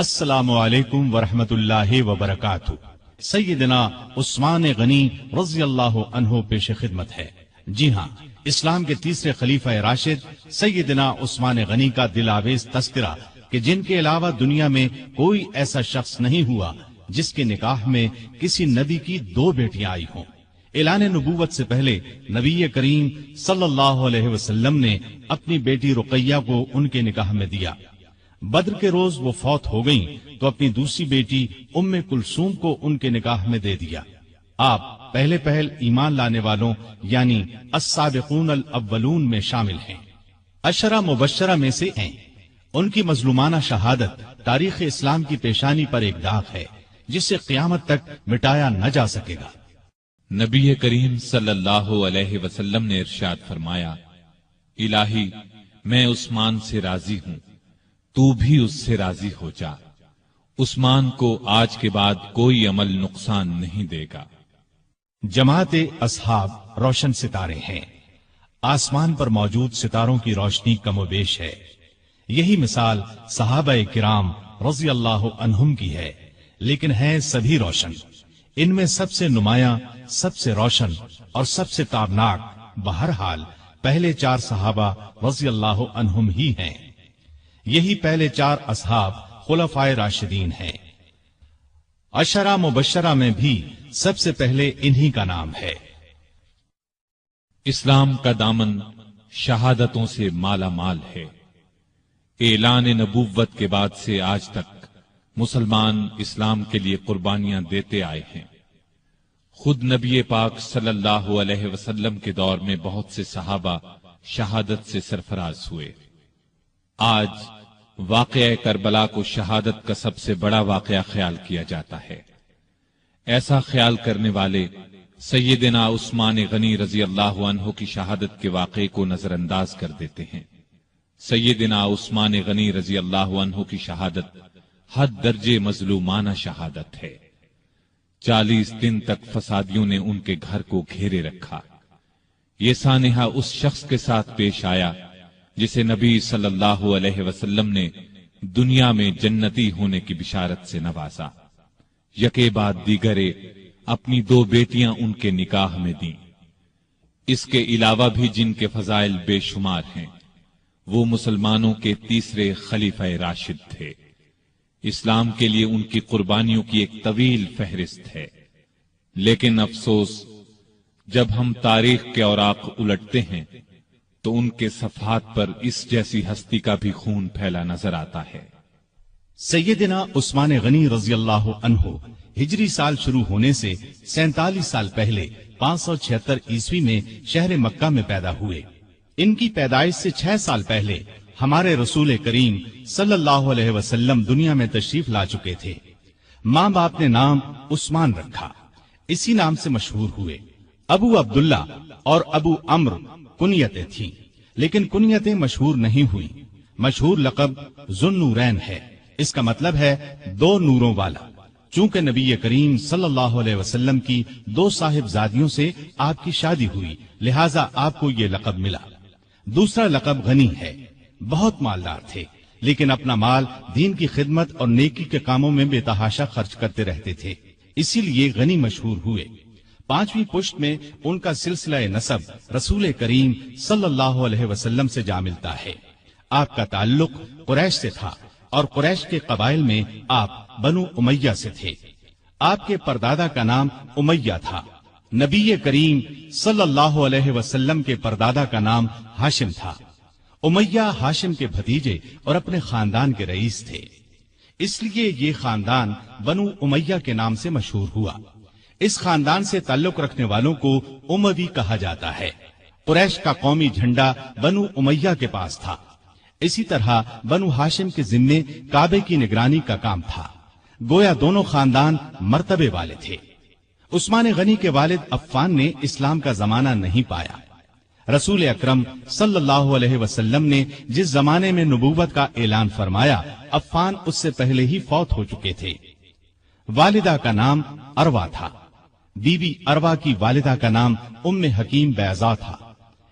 السلام علیکم ورحمۃ اللہ وبرکاتہ۔ سیدنا عثمان غنی رضی اللہ عنہ پیش خدمت ہے۔ جی ہاں، اسلام کے تیسرے خلیفہ راشد سیدنا عثمان غنی کا دل آویز تذکرہ کہ جن کے علاوہ دنیا میں کوئی ایسا شخص نہیں ہوا جس کے نکاح میں کسی نبی کی 2 بیٹیاں آئی ہوں۔ اعلان نبوت سے پہلے نبی کریم صلی اللہ علیہ وسلم نے اپنی بیٹی رقیہ کو ان کے نکاح میں دیا۔ بدر کے روز وہ فوت ہو گئیں تو اپنی دوسری بیٹی ام کلثوم کو ان کے نکاح میں دے دیا۔ آپ پہلے پہل ایمان لانے والوں یعنی السابقون الاولون میں شامل ہیں، عشرہ مبشرہ میں سے ہیں۔ ان کی مظلومانہ شہادت تاریخ اسلام کی پیشانی پر ایک داغ ہے جسے قیامت تک مٹایا نہ جا سکے گا۔ نبی کریم صلی اللہ علیہ وسلم نے ارشاد فرمایا، الہی میں عثمان سے راضی ہوں، تو بھی اس سے راضی ہو جا۔ عثمان کو آج کے بعد کوئی عمل نقصان نہیں دے گا۔ جماعت اصحاب روشن ستارے ہیں، آسمان پر موجود ستاروں کی روشنی کم و بیش ہے۔ یہی مثال صحابہ کرام رضی اللہ عنہم کی ہے، لیکن ہیں سبھی روشن۔ ان میں سب سے نمایاں، سب سے روشن اور سب سے تابناک بہرحال پہلے 4 صحابہ رضی اللہ عنہم ہی ہیں۔ یہی پہلے 4 اصحاب خلفائے راشدین ہیں۔ عشرہ مبشرہ میں بھی سب سے پہلے انہی کا نام ہے۔ اسلام کا دامن شہادتوں سے مالا مال ہے۔ اعلان نبوت کے بعد سے آج تک مسلمان اسلام کے لیے قربانیاں دیتے آئے ہیں۔ خود نبی پاک صلی اللہ علیہ وسلم کے دور میں بہت سے صحابہ شہادت سے سرفراز ہوئے۔ آج واقعہ کربلا کو شہادت کا سب سے بڑا واقعہ خیال کیا جاتا ہے۔ ایسا خیال کرنے والے سیدنا عثمان غنی رضی اللہ عنہ کی شہادت کے واقعے کو نظر انداز کر دیتے ہیں۔ سیدنا عثمان غنی رضی اللہ عنہ کی شہادت حد درجے مظلومانہ شہادت ہے۔ 40 دن تک فسادیوں نے ان کے گھر کو گھیرے رکھا۔ یہ سانحہ اس شخص کے ساتھ پیش آیا جسے نبی صلی اللہ علیہ وسلم نے دنیا میں جنتی ہونے کی بشارت سے نوازا۔ یکے بعد دیگرے اپنی 2 بیٹیاں ان کے نکاح میں دیں۔ اس کے علاوہ بھی جن کے فضائل بے شمار ہیں، وہ مسلمانوں کے تیسرے خلیفہ راشد تھے۔ اسلام کے لیے ان کی قربانیوں کی ایک طویل فہرست ہے، لیکن افسوس جب ہم تاریخ کے اوراق الٹتے ہیں تو ان کے صفحات پر اس جیسی ہستی کا بھی خون پھیلا نظر آتا ہے۔ سیدنا عثمان غنی رضی اللہ عنہ ہجری سال شروع ہونے سے 47 سال پہلے 576 عیسوی میں شہر مکہ میں پیدا ہوئے۔ ان کی پیدائش سے 6 سال پہلے ہمارے رسول کریم صلی اللہ علیہ وسلم دنیا میں تشریف لا چکے تھے۔ ماں باپ نے نام عثمان رکھا، اسی نام سے مشہور ہوئے۔ ابو عبداللہ اور ابو عمرو کنیتیں تھیں، لیکن کنیتیں مشہور نہیں ہوئی۔ مشہور لقب ذوالنورین ہے، اس کا مطلب ہے 2 نوروں والا۔ چونکہ نبی کریم صلی اللہ علیہ وسلم کی 2 صاحبزادیوں سے آپ کی شادی ہوئی، لہذا آپ کو یہ لقب ملا۔ دوسرا لقب غنی ہے، بہت مالدار تھے، لیکن اپنا مال دین کی خدمت اور نیکی کے کاموں میں بے تحاشا خرچ کرتے رہتے تھے، اسی لیے غنی مشہور ہوئے۔ 5ویں پشت میں ان کا سلسلہ نسب رسول کریم صلی اللہ علیہ وسلم سے جا ملتا ہے۔ آپ کا تعلق قریش سے تھا اور قریش کے قبائل میں آپ بنو امیہ سے تھے۔ آپ کے پردادا کا نام امیہ تھا۔ نبی کریم صلی اللہ علیہ وسلم کے پردادا کا نام ہاشم تھا۔ امیہ ہاشم کے بھتیجے اور اپنے خاندان کے رئیس تھے، اس لیے یہ خاندان بنو امیہ کے نام سے مشہور ہوا۔ اس خاندان سے تعلق رکھنے والوں کو اموی کہا جاتا ہے۔ قریش کا قومی جھنڈا بنو امیہ کے پاس تھا۔ اسی طرح بنو ہاشم کے ذمے کعبے کی نگرانی کا کام تھا۔ گویا دونوں خاندان مرتبے والے تھے۔ عثمان غنی کے والد عفان نے اسلام کا زمانہ نہیں پایا۔ رسول اکرم صلی اللہ علیہ وسلم نے جس زمانے میں نبوت کا اعلان فرمایا، عفان اس سے پہلے ہی فوت ہو چکے تھے۔ والدہ کا نام اروا تھا۔ بی بی اروا کی والدہ کا نام ام حکیم بیضا تھا۔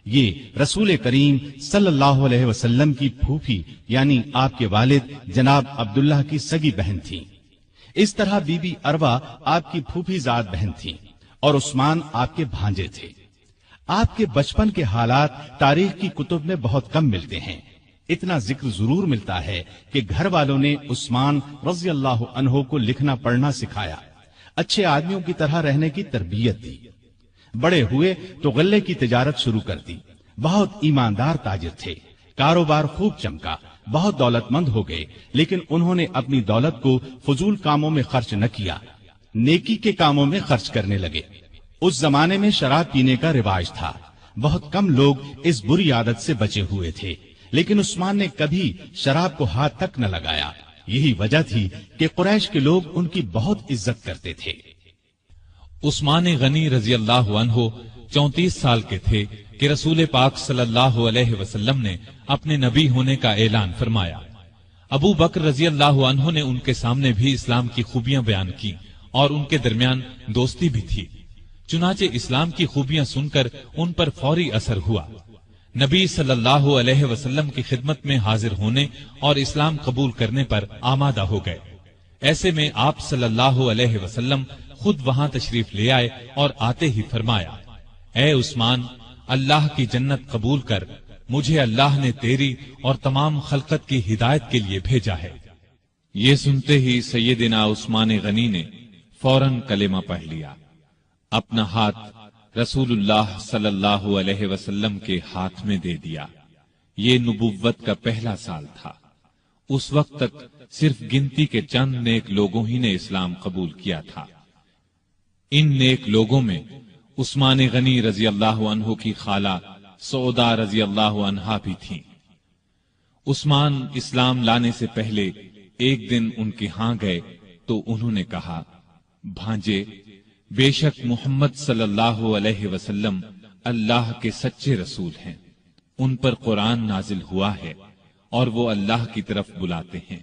یہ رسول کریم صلی اللہ علیہ وسلم کی پھوپھی یعنی آپ کے والد جناب عبداللہ کی سگی بہن تھیں۔ اس طرح بی بی اروا آپ کی پھوپھی زاد بہن تھیں اور عثمان آپ کے بھانجے تھے۔ آپ کے بچپن کے حالات تاریخ کی کتب میں بہت کم ملتے ہیں۔ اتنا ذکر ضرور ملتا ہے کہ گھر والوں نے عثمان رضی اللہ عنہ کو لکھنا پڑھنا سکھایا، اچھے آدمیوں کی طرح رہنے کی تربیت دی۔ بڑے ہوئے تو غلے کی تجارت شروع کر دی۔ بہت ایماندار تاجر تھے، کاروبار خوب چمکا، بہت دولت مند ہو گئے، لیکن انہوں نے اپنی دولت کو فضول کاموں میں خرچ نہ کیا، نیکی کے کاموں میں خرچ کرنے لگے۔ اس زمانے میں شراب پینے کا رواج تھا، بہت کم لوگ اس بری عادت سے بچے ہوئے تھے، لیکن عثمان نے کبھی شراب کو ہاتھ تک نہ لگایا۔ یہی وجہ تھی کہ قریش کے لوگ ان کی بہت عزت کرتے تھے۔ عثمان غنی رضی اللہ عنہ 34 سال کے تھے کہ رسول پاک صلی اللہ علیہ وسلم نے اپنے نبی ہونے کا اعلان فرمایا۔ ابو بکر رضی اللہ عنہ نے ان کے سامنے بھی اسلام کی خوبیاں بیان کی اور ان کے درمیان دوستی بھی تھی، چنانچہ اسلام کی خوبیاں سن کر ان پر فوری اثر ہوا۔ نبی صلی اللہ علیہ وسلم کی خدمت میں حاضر ہونے اور اسلام قبول کرنے پر آمادہ ہو گئے۔ ایسے میں آپ صلی اللہ علیہ وسلم خود وہاں تشریف لے آئے اور آتے ہی فرمایا، اے عثمان، اللہ کی جنت قبول کر، مجھے اللہ نے تیری اور تمام خلقت کی ہدایت کے لیے بھیجا ہے۔ یہ سنتے ہی سیدنا عثمان غنی نے فوراً کلمہ پڑھ لیا، اپنا ہاتھ رسول اللہ صلی اللہ علیہ وسلم کے ہاتھ میں دے دیا۔ یہ نبوت کا پہلا سال تھا۔ اس وقت تک صرف گنتی کے چند نیک لوگوں ہی نے اسلام قبول کیا تھا۔ ان نیک لوگوں میں عثمان غنی رضی اللہ عنہ کی خالہ سودا رضی اللہ عنہا بھی تھیں۔ عثمان اسلام لانے سے پہلے ایک دن ان کے ہاں گئے تو انہوں نے کہا، بھانجے، بے شک محمد صلی اللہ علیہ وسلم اللہ کے سچے رسول ہیں، ان پر قرآن نازل ہوا ہے اور وہ اللہ کی طرف بلاتے ہیں،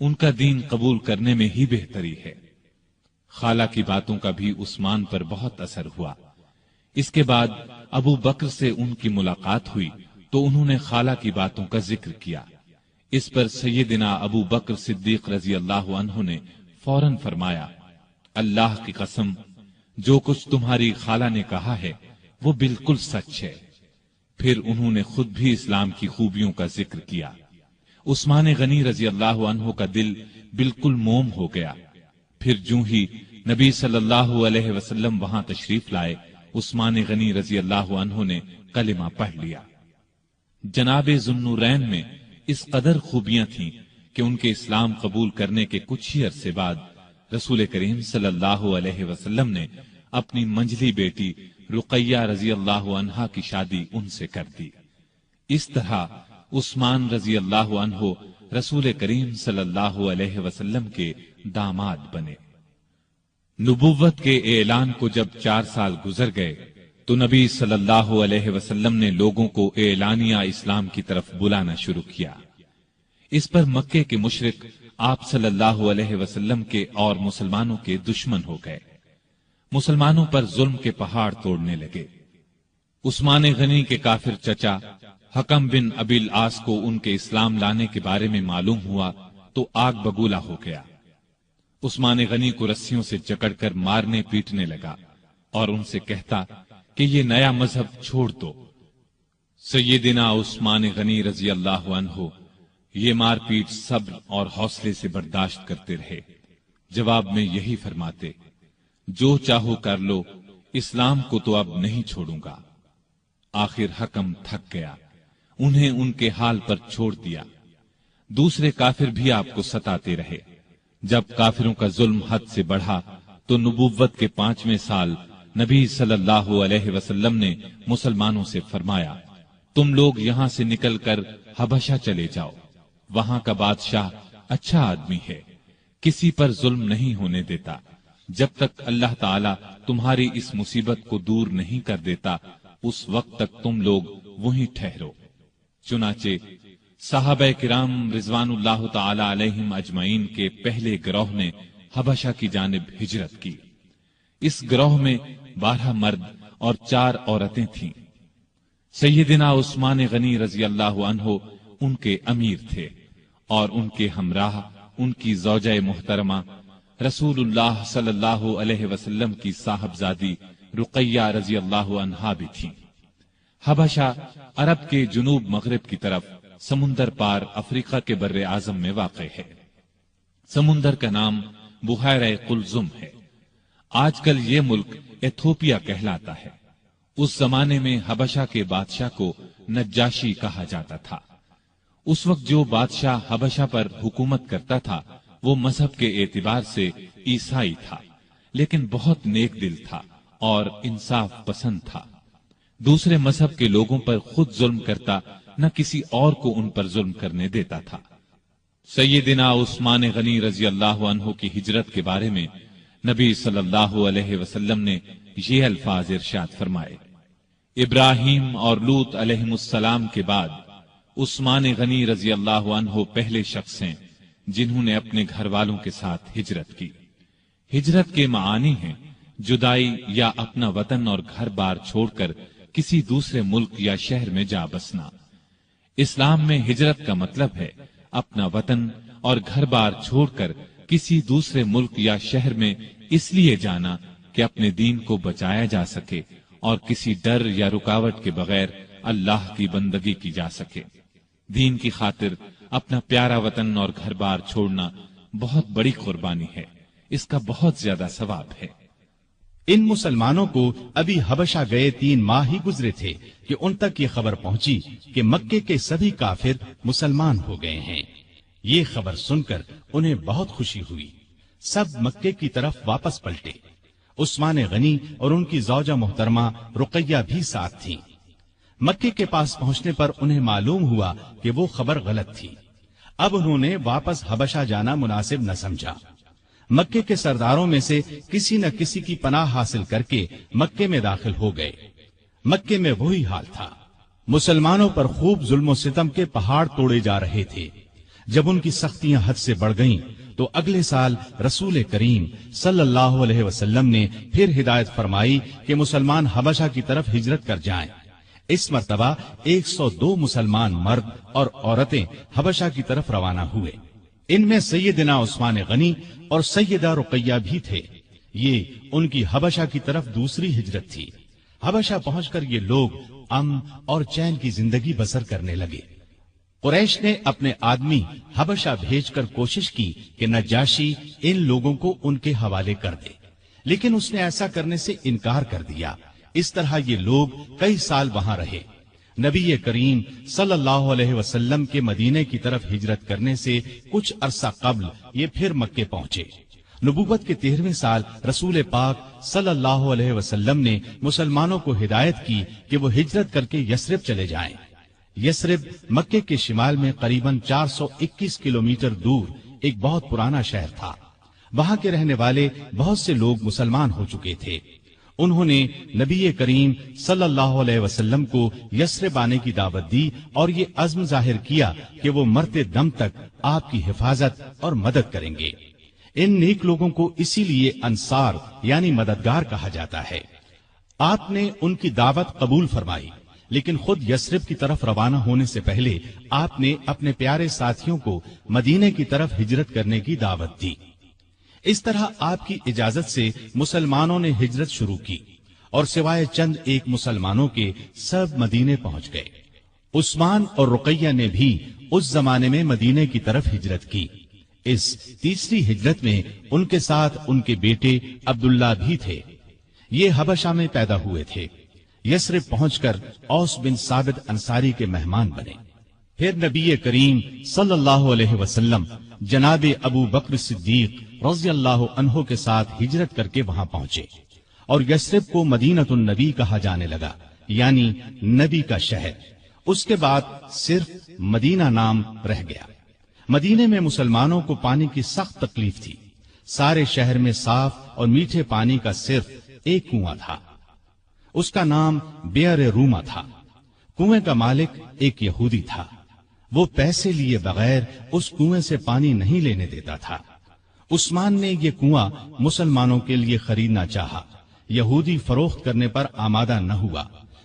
ان کا دین قبول کرنے میں ہی بہتری ہے۔ خالہ کی باتوں کا بھی عثمان پر بہت اثر ہوا۔ اس کے بعد ابو بکر سے ان کی ملاقات ہوئی تو انہوں نے خالہ کی باتوں کا ذکر کیا۔ اس پر سیدنا ابو بکر صدیق رضی اللہ عنہ نے فوراً فرمایا، اللہ کی قسم، جو کچھ تمہاری خالہ نے کہا ہے وہ بالکل سچ ہے۔ پھر انہوں نے خود بھی اسلام کی خوبیوں کا ذکر کیا۔ عثمان غنی رضی اللہ عنہ کا دل بالکل موم ہو گیا۔ پھر جو ہی نبی صلی اللہ علیہ وسلم وہاں تشریف لائے، عثمان غنی رضی اللہ عنہ نے کلمہ پڑھ لیا۔ جناب ذوالنورین میں اس قدر خوبیاں تھیں کہ ان کے اسلام قبول کرنے کے کچھ ہی عرصے بعد رسول کریم صلی اللہ علیہ وسلم نے اپنی منجلی بیٹی رقیہ رضی اللہ عنہا کی شادی ان سے کر دی۔ اس طرح عثمان رضی اللہ عنہ رسول کریم صلی اللہ علیہ وسلم کے داماد بنے۔ نبوت کے اعلان کو جب 4 سال گزر گئے تو نبی صلی اللہ علیہ وسلم نے لوگوں کو اعلانیہ اسلام کی طرف بلانا شروع کیا۔ اس پر مکے کے مشرک آپ صلی اللہ علیہ وسلم کے اور مسلمانوں کے دشمن ہو گئے، مسلمانوں پر ظلم کے پہاڑ توڑنے لگے۔ عثمان غنی کے کافر چچا حکم بن ابی العاص کو ان کے اسلام لانے کے بارے میں معلوم ہوا تو آگ بگولا ہو گیا۔ عثمان غنی کو رسیوں سے جکڑ کر مارنے پیٹنے لگا اور ان سے کہتا کہ یہ نیا مذہب چھوڑ دو۔ سیدنا عثمان غنی رضی اللہ عنہ یہ مار پیٹ صبر اور حوصلے سے برداشت کرتے رہے، جواب میں یہی فرماتے، جو چاہو کر لو، اسلام کو تو اب نہیں چھوڑوں گا۔ آخر حکم تھک گیا، انہیں ان کے حال پر چھوڑ دیا۔ دوسرے کافر بھی آپ کو ستاتے رہے۔ جب کافروں کا ظلم حد سے بڑھا تو نبوت کے 5ویں سال نبی صلی اللہ علیہ وسلم نے مسلمانوں سے فرمایا، تم لوگ یہاں سے نکل کر حبشہ چلے جاؤ، وہاں کا بادشاہ اچھا آدمی ہے، کسی پر ظلم نہیں ہونے دیتا، جب تک اللہ تعالی تمہاری اس مصیبت کو دور نہیں کر دیتا اس وقت تک تم لوگ وہیں ٹھہرو۔ چنانچہ صحابہ کرام رضوان اللہ تعالی علیہم اجمعین کے پہلے گروہ نے حبشہ کی جانب ہجرت کی۔ اس گروہ میں 12 مرد اور 4 عورتیں تھیں۔ سیدنا عثمان غنی رضی اللہ عنہ ان کے امیر تھے اور ان کے ہمراہ ان کی زوجہ محترمہ رسول اللہ صلی اللہ علیہ وسلم کی صاحبزادی رقیہ رضی اللہ عنہا بھی تھیں۔ حبشہ عرب کے جنوب مغرب کی طرف سمندر پار افریقہ کے بر اعظم میں واقع ہے۔ سمندر کا نام بحیرہ قلزم ہے۔ آج کل یہ ملک ایتھوپیا کہلاتا ہے۔ اس زمانے میں حبشہ کے بادشاہ کو نجاشی کہا جاتا تھا۔ اس وقت جو بادشاہ حبشہ پر حکومت کرتا تھا وہ مذہب کے اعتبار سے عیسائی تھا، لیکن بہت نیک دل تھا اور انصاف پسند تھا۔ دوسرے مذہب کے لوگوں پر خود ظلم کرتا، نہ کسی اور کو ان پر ظلم کرنے دیتا تھا۔ سیدنا عثمان غنی رضی اللہ عنہ کی ہجرت کے بارے میں نبی صلی اللہ علیہ وسلم نے یہ الفاظ ارشاد فرمائے: ابراہیم اور لوط علیہ السلام کے بعد عثمان غنی رضی اللہ عنہ پہلے شخص ہیں جنہوں نے اپنے گھر والوں کے ساتھ ہجرت کی۔ ہجرت کے معانی ہیں جدائی یا اپنا وطن اور گھر بار چھوڑ کر کسی دوسرے ملک یا شہر میں جا بسنا۔ اسلام میں ہجرت کا مطلب ہے اپنا وطن اور گھر بار چھوڑ کر کسی دوسرے ملک یا شہر میں اس لیے جانا کہ اپنے دین کو بچایا جا سکے اور کسی ڈر یا رکاوٹ کے بغیر اللہ کی بندگی کی جا سکے۔ دین کی خاطر اپنا پیارا وطن اور گھر بار چھوڑنا بہت بڑی قربانی ہے، اس کا بہت زیادہ ثواب ہے۔ ان مسلمانوں کو ابھی حبشہ گئے 3 ماہ ہی گزرے تھے کہ ان تک یہ خبر پہنچی کہ مکے کے سبھی کافر مسلمان ہو گئے ہیں۔ یہ خبر سن کر انہیں بہت خوشی ہوئی۔ سب مکے کی طرف واپس پلٹے۔ عثمان غنی اور ان کی زوجہ محترمہ رقیہ بھی ساتھ تھیں۔ مکے کے پاس پہنچنے پر انہیں معلوم ہوا کہ وہ خبر غلط تھی۔ اب انہوں نے واپس حبشہ جانا مناسب نہ سمجھا۔ مکے کے سرداروں میں سے کسی نہ کسی کی پناہ حاصل کر کے مکے میں داخل ہو گئے۔ مکے میں وہی حال تھا۔ مسلمانوں پر خوب ظلم و ستم کے پہاڑ توڑے جا رہے تھے۔ جب ان کی سختیاں حد سے بڑھ گئیں تو اگلے سال رسول کریم صلی اللہ علیہ وسلم نے پھر ہدایت فرمائی کہ مسلمان حبشہ کی طرف ہجرت کر جائیں۔ اس مرتبہ 102 مسلمان مرد اور عورتیں حبشہ کی طرف روانہ ہوئے۔ ان میں سیدنا عثمان غنی اور سیدہ رقیہ بھی تھے۔ یہ ان کی حبشہ کی طرف دوسری ہجرت تھی۔ حبشہ پہنچ کر یہ لوگ امن اور چین کی زندگی بسر کرنے لگے۔ قریش نے اپنے آدمی حبشہ بھیج کر کوشش کی کہ نجاشی ان لوگوں کو ان کے حوالے کر دے، لیکن اس نے ایسا کرنے سے انکار کر دیا۔ اس طرح یہ لوگ کئی سال وہاں رہے۔ نبی کریم صلی اللہ علیہ وسلم کے مدینے کی طرف ہجرت کرنے سے کچھ عرصہ قبل یہ پھر مکے پہنچے۔ نبوت کے 13ویں سال رسول پاک صلی اللہ علیہ وسلم نے مسلمانوں کو ہدایت کی کہ وہ ہجرت کر کے یثرب چلے جائیں۔ یثرب مکے کے شمال میں قریباً 421 کلومیٹر دور ایک بہت پرانا شہر تھا۔ وہاں کے رہنے والے بہت سے لوگ مسلمان ہو چکے تھے۔ انہوں نے نبی کریم صلی اللہ علیہ وسلم کو یثرب آنے کی دعوت دی اور یہ عزم ظاہر کیا کہ وہ مرتے دم تک آپ کی حفاظت اور مدد کریں گے۔ ان نیک لوگوں کو اسی لیے انصار یعنی مددگار کہا جاتا ہے۔ آپ نے ان کی دعوت قبول فرمائی، لیکن خود یثرب کی طرف روانہ ہونے سے پہلے آپ نے اپنے پیارے ساتھیوں کو مدینے کی طرف ہجرت کرنے کی دعوت دی۔ اس طرح آپ کی اجازت سے مسلمانوں نے ہجرت شروع کی اور سوائے چند ایک مسلمانوں کے سب مدینے پہنچ گئے۔ عثمان اور رقیہ نے بھی اس زمانے میں مدینے کی طرف ہجرت کی۔ اس تیسری ہجرت میں ان کے ساتھ ان کے بیٹے عبداللہ بھی تھے۔ یہ حبشہ میں پیدا ہوئے تھے۔ یثرب پہنچ کر اوس بن ثابت انصاری کے مہمان بنے۔ پھر نبی کریم صلی اللہ علیہ وسلم جناب ابو بکر صدیق رضی اللہ عنہ کے ساتھ ہجرت کر کے وہاں پہنچے اور یثرب کو مدینۃ النبی کہا جانے لگا، یعنی نبی کا شہر۔ اس کے بعد صرف مدینہ نام رہ گیا۔ مدینے میں مسلمانوں کو پانی کی سخت تکلیف تھی۔ سارے شہر میں صاف اور میٹھے پانی کا صرف ایک کنواں تھا۔ اس کا نام بئر روما تھا۔ کنویں کا مالک ایک یہودی تھا۔ وہ پیسے لیے بغیر اس کنویں سے پانی نہیں لینے دیتا تھا۔ عثمان نے یہ کنواں مسلمانوں کے لیے خریدنا چاہا۔ یہودی فروخت کرنے پر آمادہ نہ ہوا۔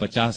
50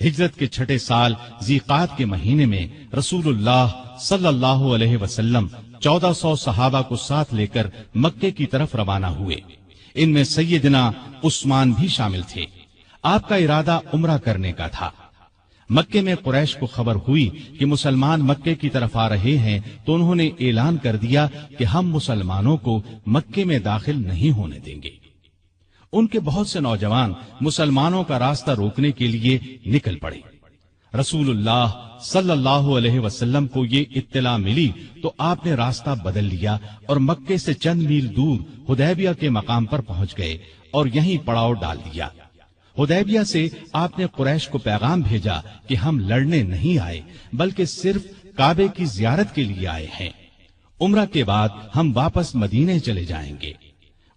ہجرت کے چھٹے سال ذیقعد کے مہینے میں رسول اللہ صلی اللہ علیہ وسلم 1400 صحابہ کو ساتھ لے کر مکے کی طرف روانہ ہوئے۔ ان میں سیدنا عثمان بھی شامل تھے۔ آپ کا ارادہ عمرہ کرنے کا تھا۔ مکے میں قریش کو خبر ہوئی کہ مسلمان مکے کی طرف آ رہے ہیں تو انہوں نے اعلان کر دیا کہ ہم مسلمانوں کو مکے میں داخل نہیں ہونے دیں گے۔ ان کے بہت سے نوجوان مسلمانوں کا راستہ روکنے کے لیے نکل پڑے۔ رسول اللہ صلی اللہ علیہ وسلم کو یہ اطلاع ملی تو آپ نے راستہ بدل لیا اور مکے سے چند میل دور حدیبیہ کے مقام پر پہنچ گئے اور یہیں پڑاؤ ڈال دیا۔ حدیبیہ سے آپ نے قریش کو پیغام بھیجا کہ ہم لڑنے نہیں آئے بلکہ صرف کعبے کی زیارت کے لیے آئے ہیں۔ عمرہ کے بعد ہم واپس مدینے چلے جائیں گے۔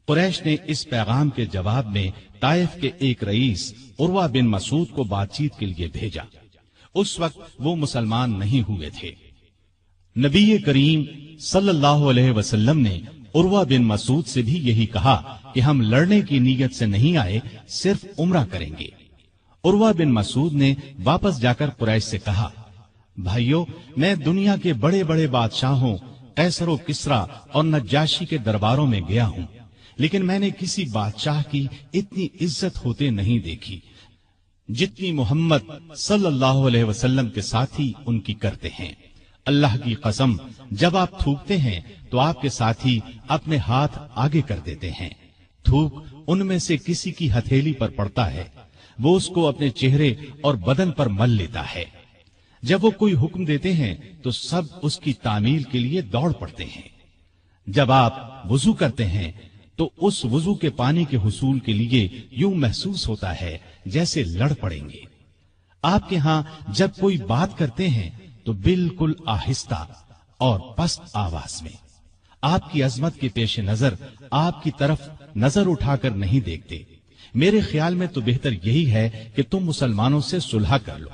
قریش نے اس پیغام کے جواب میں طائف کے ایک رئیس عروہ بن مسعود کو بات چیت کے لیے بھیجا۔ اس وقت وہ مسلمان نہیں ہوئے تھے۔ نبی کریم صلی اللہ علیہ وسلم نے عروہ بن مسعود سے بھی یہی کہا کہ ہم لڑنے کی نیت سے نہیں آئے، صرف عمرہ کریں گے۔ عروہ بن مسعود نے واپس جا کر قریش سے کہا، بھائیو، میں دنیا کے بڑے بڑے بادشاہوں قیصر و کسریٰ اور نجاشی کے درباروں میں گیا ہوں، لیکن میں نے کسی بادشاہ کی اتنی عزت ہوتے نہیں دیکھی جتنی محمد صلی اللہ علیہ وسلم کے ساتھی ان کی کرتے ہیں۔ اللہ کی قسم، جب آپ تھوکتے ہیں تو آپ کے ساتھی اپنے ہاتھ آگے کر دیتے ہیں۔ تھوک ان میں سے کسی کی ہتھیلی پر پڑتا ہے، وہ اس کو اپنے چہرے اور بدن پر مل لیتا ہے۔ جب وہ کوئی حکم دیتے ہیں تو سب اس کی تعمیل کے لیے دوڑ پڑتے ہیں۔ جب آپ وضو کرتے ہیں تو اس وضو کے پانی کے حصول کے لیے یوں محسوس ہوتا ہے جیسے لڑ پڑیں گے۔ آپ کے ہاں جب کوئی بات کرتے ہیں تو بالکل آہستہ اور پست آواز میں۔ آپ کی عظمت کے پیش نظر آپ کی طرف نظر اٹھا کر نہیں دیکھتے۔ میرے خیال میں تو بہتر یہی ہے کہ تم مسلمانوں سے صلح کر لو۔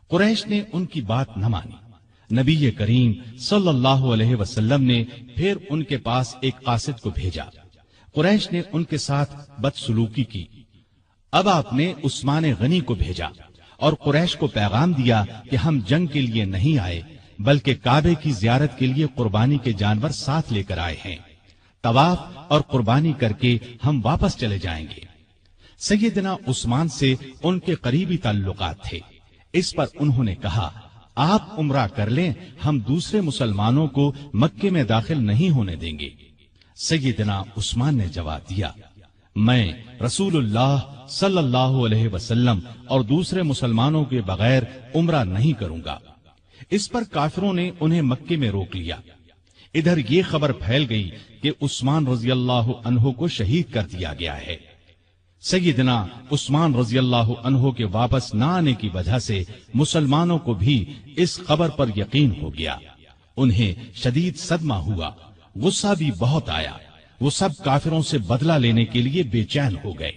قریش نے ان کی بات نہ مانی۔ نبی کریم صلی اللہ علیہ وسلم نے پھر ان کے پاس ایک قاصد کو بھیجا۔ قریش نے ان کے ساتھ بدسلوکی کی۔ اب آپ نے عثمان غنی کو بھیجا اور قریش کو پیغام دیا کہ ہم جنگ کے لیے نہیں آئے بلکہ کعبے کی زیارت کے لیے قربانی کے جانور ساتھ لے کر آئے ہیں۔ طواف اور قربانی کر کے ہم واپس چلے جائیں گے۔ سیدنا عثمان سے ان کے قریبی تعلقات تھے، اس پر انہوں نے کہا، آپ عمرہ کر لیں، ہم دوسرے مسلمانوں کو مکے میں داخل نہیں ہونے دیں گے۔ سیدنا عثمان نے جواب دیا، میں رسول اللہ صلی اللہ علیہ وسلم اور دوسرے مسلمانوں کے بغیر عمرہ نہیں کروں گا۔ اس پر کافروں نے انہیں مکے میں روک لیا۔ ادھر یہ خبر پھیل گئی کہ عثمان رضی اللہ عنہ کو شہید کر دیا گیا ہے۔ سیدنا عثمان رضی اللہ عنہ کے واپس نہ آنے کی وجہ سے مسلمانوں کو بھی اس خبر پر یقین ہو گیا۔ انہیں شدید صدمہ ہوا، غصہ بھی بہت آیا۔ وہ سب کافروں سے بدلہ لینے کے لیے بے چین ہو گئے۔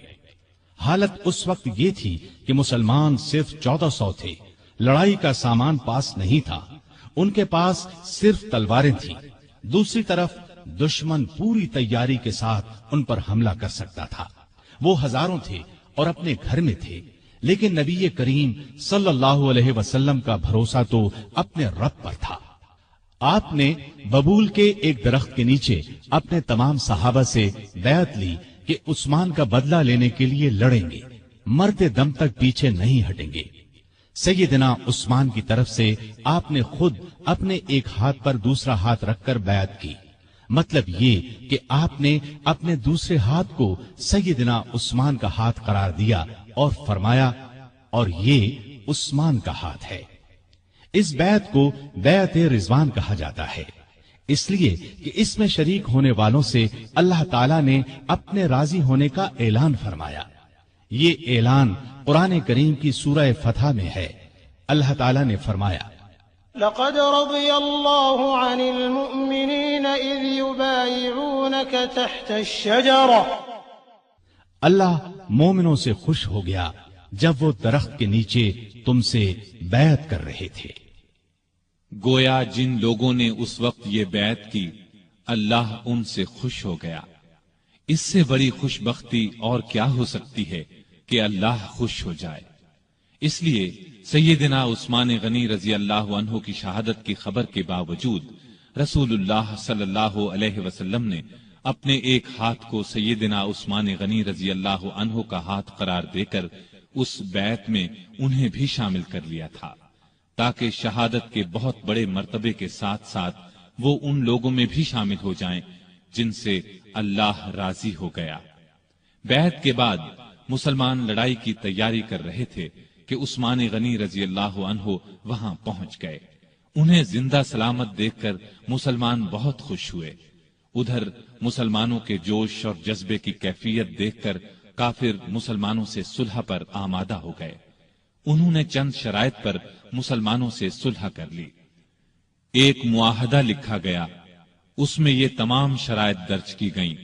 حالت اس وقت یہ تھی کہ مسلمان صرف 1400 تھے، لڑائی کا سامان پاس نہیں تھا، ان کے پاس صرف تلواریں تھیں۔ دوسری طرف دشمن پوری تیاری کے ساتھ ان پر حملہ کر سکتا تھا۔ وہ ہزاروں تھے اور اپنے گھر میں تھے، لیکن نبی کریم صلی اللہ علیہ وسلم کا بھروسہ تو اپنے رب پر تھا۔ آپ نے ببول کے ایک درخت کے نیچے اپنے تمام صحابہ سے بیعت لی کہ عثمان کا بدلہ لینے کے لیے لڑیں گے، مرتے دم تک پیچھے نہیں ہٹیں گے۔ سیدنا عثمان کی طرف سے آپ نے خود اپنے ایک ہاتھ پر دوسرا ہاتھ رکھ کر بیعت کی۔ مطلب یہ کہ آپ نے اپنے دوسرے ہاتھ کو سیدنا عثمان کا ہاتھ قرار دیا اور فرمایا، اور یہ عثمان کا ہاتھ ہے۔ اس بیعت کو بیعت رضوان کہا جاتا ہے، اس لیے کہ اس میں شریک ہونے والوں سے اللہ تعالیٰ نے اپنے راضی ہونے کا اعلان فرمایا۔ یہ اعلان قرآن کریم کی سورہ فتح میں ہے۔ اللہ تعالیٰ نے فرمایا، لقد رضي الله عن المؤمنين إذ يبايعونك تحت الشجرة۔ اللہ مومنوں سے خوش ہو گیا جب وہ درخت کے نیچے تم سے بیعت کر رہے تھے۔ گویا جن لوگوں نے اس وقت یہ بیعت کی، اللہ ان سے خوش ہو گیا۔ اس سے بڑی خوش بختی اور کیا ہو سکتی ہے کہ اللہ خوش ہو جائے۔ اس لیے سیدنا عثمان غنی رضی اللہ عنہ کی شہادت کی خبر کے باوجود رسول اللہ صلی اللہ علیہ وسلم نے اپنے ایک ہاتھ کو سیدنا عثمان غنی رضی اللہ عنہ کا ہاتھ قرار دے کر اس بیعت میں انہیں بھی شامل کر لیا تھا، تاکہ شہادت کے بہت بڑے مرتبے کے ساتھ ساتھ وہ ان لوگوں میں بھی شامل ہو جائیں جن سے اللہ راضی ہو گیا۔ بیعت کے بعد مسلمان لڑائی کی تیاری کر رہے تھے کہ عثمان غنی رضی اللہ عنہ وہاں پہنچ گئے۔ انہیں زندہ سلامت دیکھ کر مسلمان بہت خوش ہوئے۔ ادھر مسلمانوں کے جوش اور جذبے کی کیفیت دیکھ کر کافر مسلمانوں سے صلح پر آمادہ ہو گئے۔ انہوں نے چند شرائط پر مسلمانوں سے صلح کر لی۔ ایک معاہدہ لکھا گیا، اس میں یہ تمام شرائط درج کی گئیں۔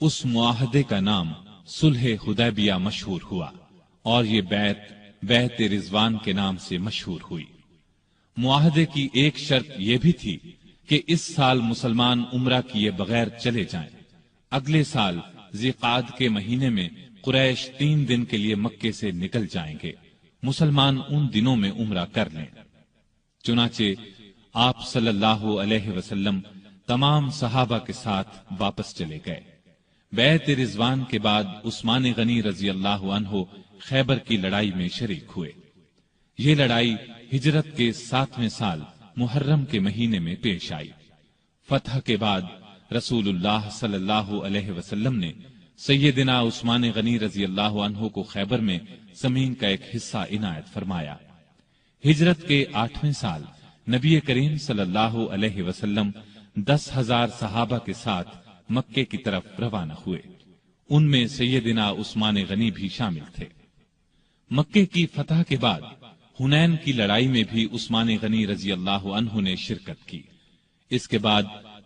اس معاہدے کا نام صلح حدیبیہ مشہور ہوا اور یہ بیعت رضوان کے نام سے مشہور ہوئی۔ معاہدے کی ایک شرط یہ بھی تھی کہ اس سال مسلمان عمرہ کیے بغیر چلے جائیں۔ اگلے سال ذی-قعدہ کے مہینے میں قریش 3 دن کے لیے مکے سے نکل جائیں گے، مسلمان ان دنوں میں عمرہ کر لیں۔ چنانچہ آپ صلی اللہ علیہ وسلم تمام صحابہ کے ساتھ واپس چلے گئے۔ بیعت رضوان کے بعد عثمان غنی رضی اللہ عنہ خیبر کی لڑائی میں شریک ہوئے۔ یہ لڑائی ہجرت کے 7ویں سال محرم کے مہینے میں پیش آئی۔ فتح کے بعد رسول اللہ صلی اللہ علیہ وسلم نے سیدنا عثمان غنی رضی اللہ عنہ کو خیبر میں زمین کا ایک حصہ عنایت فرمایا۔ ہجرت کے 8ویں سال نبی کریم صلی اللہ علیہ وسلم 10,000 صحابہ کے ساتھ مکے کی طرف روانہ ہوئے۔ ان میں سیدنا عثمان غنی بھی شامل تھے۔ مکے کی فتح کے بعد حنین کی لڑائی میں بھی عثمان غنی رضی اللہ عنہ نے شرکت کی۔ اس کے بعد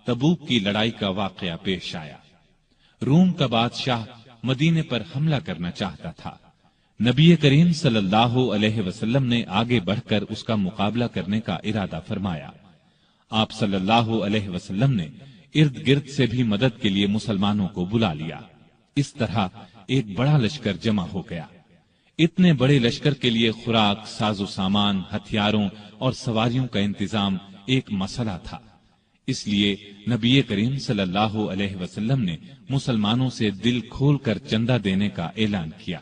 تبوک کی لڑائی کا واقعہ پیش آیا۔ روم کا بادشاہ مدینے پر حملہ کرنا چاہتا تھا۔ نبی کریم صلی اللہ علیہ وسلم نے آگے بڑھ کر اس کا مقابلہ کرنے کا ارادہ فرمایا۔ آپ صلی اللہ علیہ وسلم نے ارد گرد سے بھی مدد کے لیے مسلمانوں کو بلا لیا۔ اس طرح ایک بڑا لشکر جمع ہو گیا۔ اتنے بڑے لشکر کے لیے خوراک، ساز و سامان، ہتھیاروں اور سواریوں کا انتظام ایک مسئلہ تھا۔ اس لیے نبی کریم صلی اللہ علیہ وسلم نے مسلمانوں سے دل کھول کر چندہ دینے کا اعلان کیا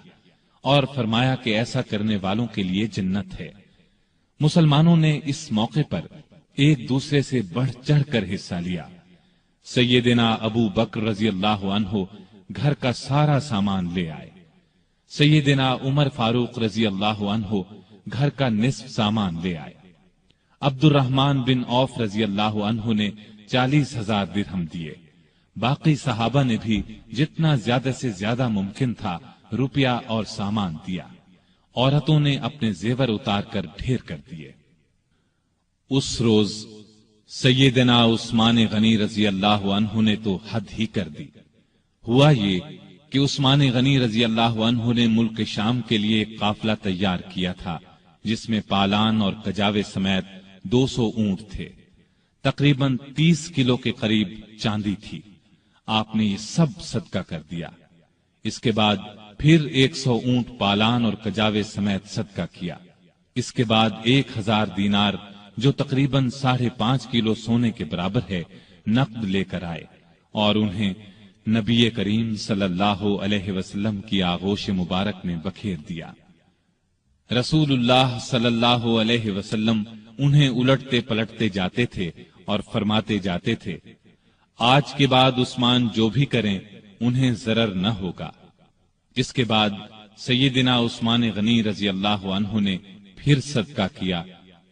اور فرمایا کہ ایسا کرنے والوں کے لیے جنت ہے۔ مسلمانوں نے اس موقع پر ایک دوسرے سے بڑھ چڑھ کر حصہ لیا۔ سیدنا ابو بکر رضی اللہ عنہ گھر کا سارا سامان لے آئے۔ سیدنا عمر فاروق رضی اللہ عنہ گھر کا نصف سامان لے آئے۔ عبد الرحمن بن عوف رضی اللہ عنہ نے 40,000 درہم دیے۔ باقی صحابہ نے بھی جتنا زیادہ سے زیادہ ممکن تھا روپیہ اور سامان دیا۔ عورتوں نے اپنے زیور اتار کر ڈھیر کر دیے۔ اس روز سیدنا عثمان غنی رضی اللہ عنہ نے تو حد ہی کر دی۔ ہوا یہ کہ عثمان غنی رضی اللہ عنہ نے ملک شام کے لیے ایک قافلہ تیار کیا تھا جس میں پالان اور کجاوے سمیت 200 اونٹ تھے۔ تقریباً 30 کلو کے قریب چاندی تھی۔ آپ نے یہ سب صدقہ کر دیا۔ اس کے بعد پھر 100 اونٹ پالان اور کجاوے سمیت صدقہ کیا۔ اس کے بعد 1000 دینار جو تقریباً 5.5 کلو سونے کے برابر ہے نقد لے کر آئے اور انہیں نبی کریم صلی اللہ علیہ وسلم کی آغوش مبارک میں بکھیر دیا۔ رسول اللہ صلی اللہ علیہ وسلم انہیں الٹتے پلٹتے جاتے تھے اور فرماتے جاتے تھے، آج کے بعد عثمان جو بھی کریں انہیں ضرر نہ ہوگا۔ اس کے بعد سیدنا عثمان غنی رضی اللہ عنہ نے پھر صدقہ کیا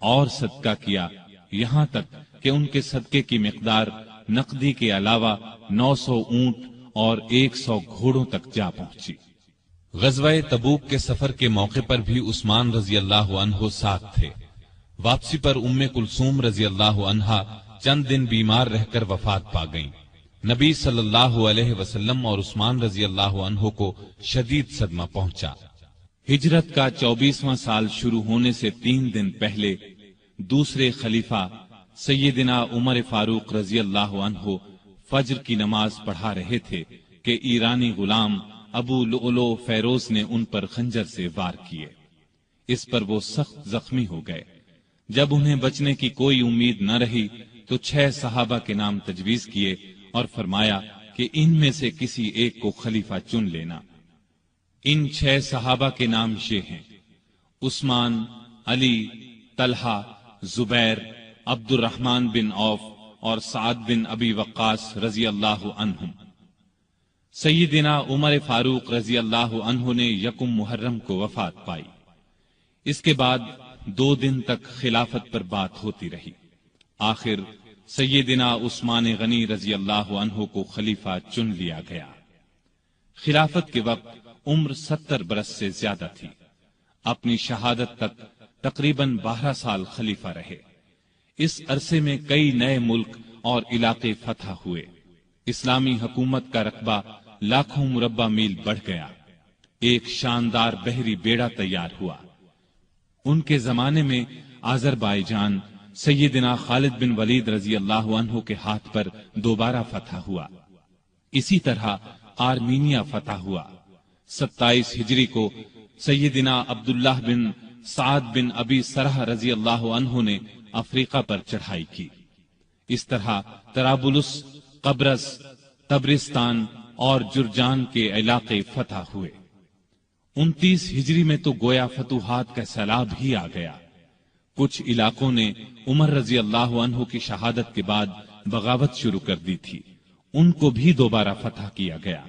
اور صدقہ کیا، یہاں تک کہ ان کے صدقے کی مقدار نقدی کے علاوہ 900 اونٹ اور 100 گھوڑوں تک جا پہنچی۔ غزوہ تبوک کے سفر کے موقع پر بھی عثمان رضی اللہ عنہ ساتھ تھے۔ واپسی پر ام کلثوم رضی اللہ عنہا چند دن بیمار رہ کر وفات پا گئیں۔ نبی صلی اللہ علیہ وسلم اور عثمان رضی اللہ عنہ کو شدید صدمہ پہنچا۔ ہجرت کا 24واں سال شروع ہونے سے 3 دن پہلے دوسرے خلیفہ سیدنا عمر فاروق رضی اللہ عنہ فجر کی نماز پڑھا رہے تھے کہ ایرانی غلام ابو لؤلؤ فیروز نے ان پر خنجر سے وار کیے۔ اس پر وہ سخت زخمی ہو گئے۔ جب انہیں بچنے کی کوئی امید نہ رہی تو 6 صحابہ کے نام تجویز کیے اور فرمایا کہ ان میں سے کسی ایک کو خلیفہ چن لینا۔ ان 6 صحابہ کے نام یہ ہیں: عثمان، علی، طلحہ، زبیر، عبد الرحمن بن عوف اور سعد بن ابی وقاص رضی اللہ عنہم۔ سیدنا عمر فاروق رضی اللہ عنہ نے 1 محرم کو وفات پائی۔ اس کے بعد 2 دن تک خلافت پر بات ہوتی رہی۔ آخر سیدنا عثمان غنی رضی اللہ عنہ کو خلیفہ چن لیا گیا۔ خلافت کے وقت عمر 70 برس سے زیادہ تھی۔ اپنی شہادت تک تقریباً 12 سال خلیفہ رہے۔ اس عرصے میں کئی نئے ملک اور علاقے فتح ہوئے۔ اسلامی حکومت کا رقبہ لاکھوں مربع میل بڑھ گیا۔ ایک شاندار بحری بیڑا تیار ہوا۔ ان کے زمانے میں آذربائیجان سیدنا خالد بن ولید رضی اللہ عنہ کے ہاتھ پر دوبارہ فتح ہوا۔ اسی طرح آرمینیا فتح ہوا۔ 27 ہجری کو سیدنا عبداللہ بن سعد بن ابی سرح رضی اللہ عنہ نے افریقہ پر چڑھائی کی۔ اس طرح طرابلس، قبرص، تبرستان اور جرجان کے علاقے فتح ہوئے۔ 29 ہجری میں تو گویا فتوحات کا سیلاب ہی آ گیا۔ کچھ علاقوں نے عمر رضی اللہ عنہ کی شہادت کے بعد بغاوت شروع کر دی تھی، ان کو بھی دوبارہ فتح کیا گیا۔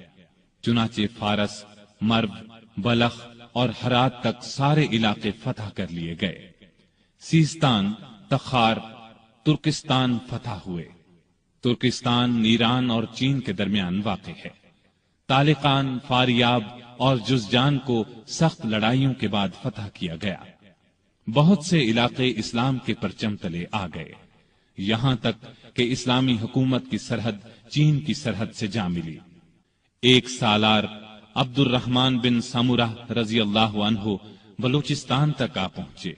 چنانچہ فارس، مرو، بلخ اور ہرات تک سارے علاقے فتح کر لیے گئے۔ سیستان، تخار، ترکستان فتح ہوئے۔ ترکستان ایران اور چین کے درمیان واقع ہے۔ طالقان، فاریاب اور جزجان کو سخت لڑائیوں کے بعد فتح کیا گیا۔ بہت سے علاقے اسلام کے پرچم تلے آ گئے، یہاں تک کہ اسلامی حکومت کی سرحد چین کی سرحد سے جا ملی۔ ایک سالار عبد الرحمن بن سمرہ رضی اللہ عنہ بلوچستان تک آ پہنچے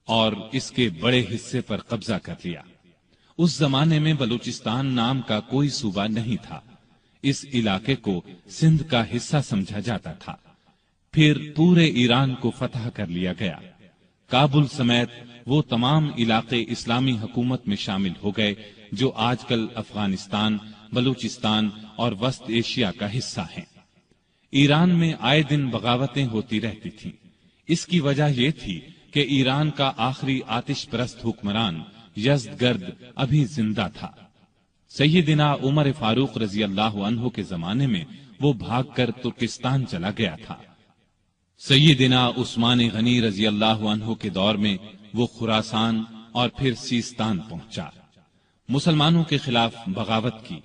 اور اس کے بڑے حصے پر قبضہ کر لیا۔ اس زمانے میں بلوچستان نام کا کوئی صوبہ نہیں تھا۔ اس علاقے کو سندھ کا حصہ سمجھا جاتا تھا۔ پھر پورے ایران کو فتح کر لیا گیا۔ کابل سمیت وہ تمام علاقے اسلامی حکومت میں شامل ہو گئے جو آج کل افغانستان، بلوچستان اور وسط ایشیا کا حصہ ہیں۔ ایران میں آئے دن بغاوتیں ہوتی رہتی تھیں۔ اس کی وجہ یہ تھی کہ ایران کا آخری آتش پرست حکمران یزدگرد ابھی زندہ تھا۔ سیدنا عمر فاروق رضی اللہ عنہ کے زمانے میں وہ بھاگ کر ترکستان چلا گیا تھا۔ سیدنا عثمان غنی رضی اللہ عنہ کے دور میں وہ خراسان اور پھر سیستان پہنچا۔ مسلمانوں کے خلاف بغاوت کی،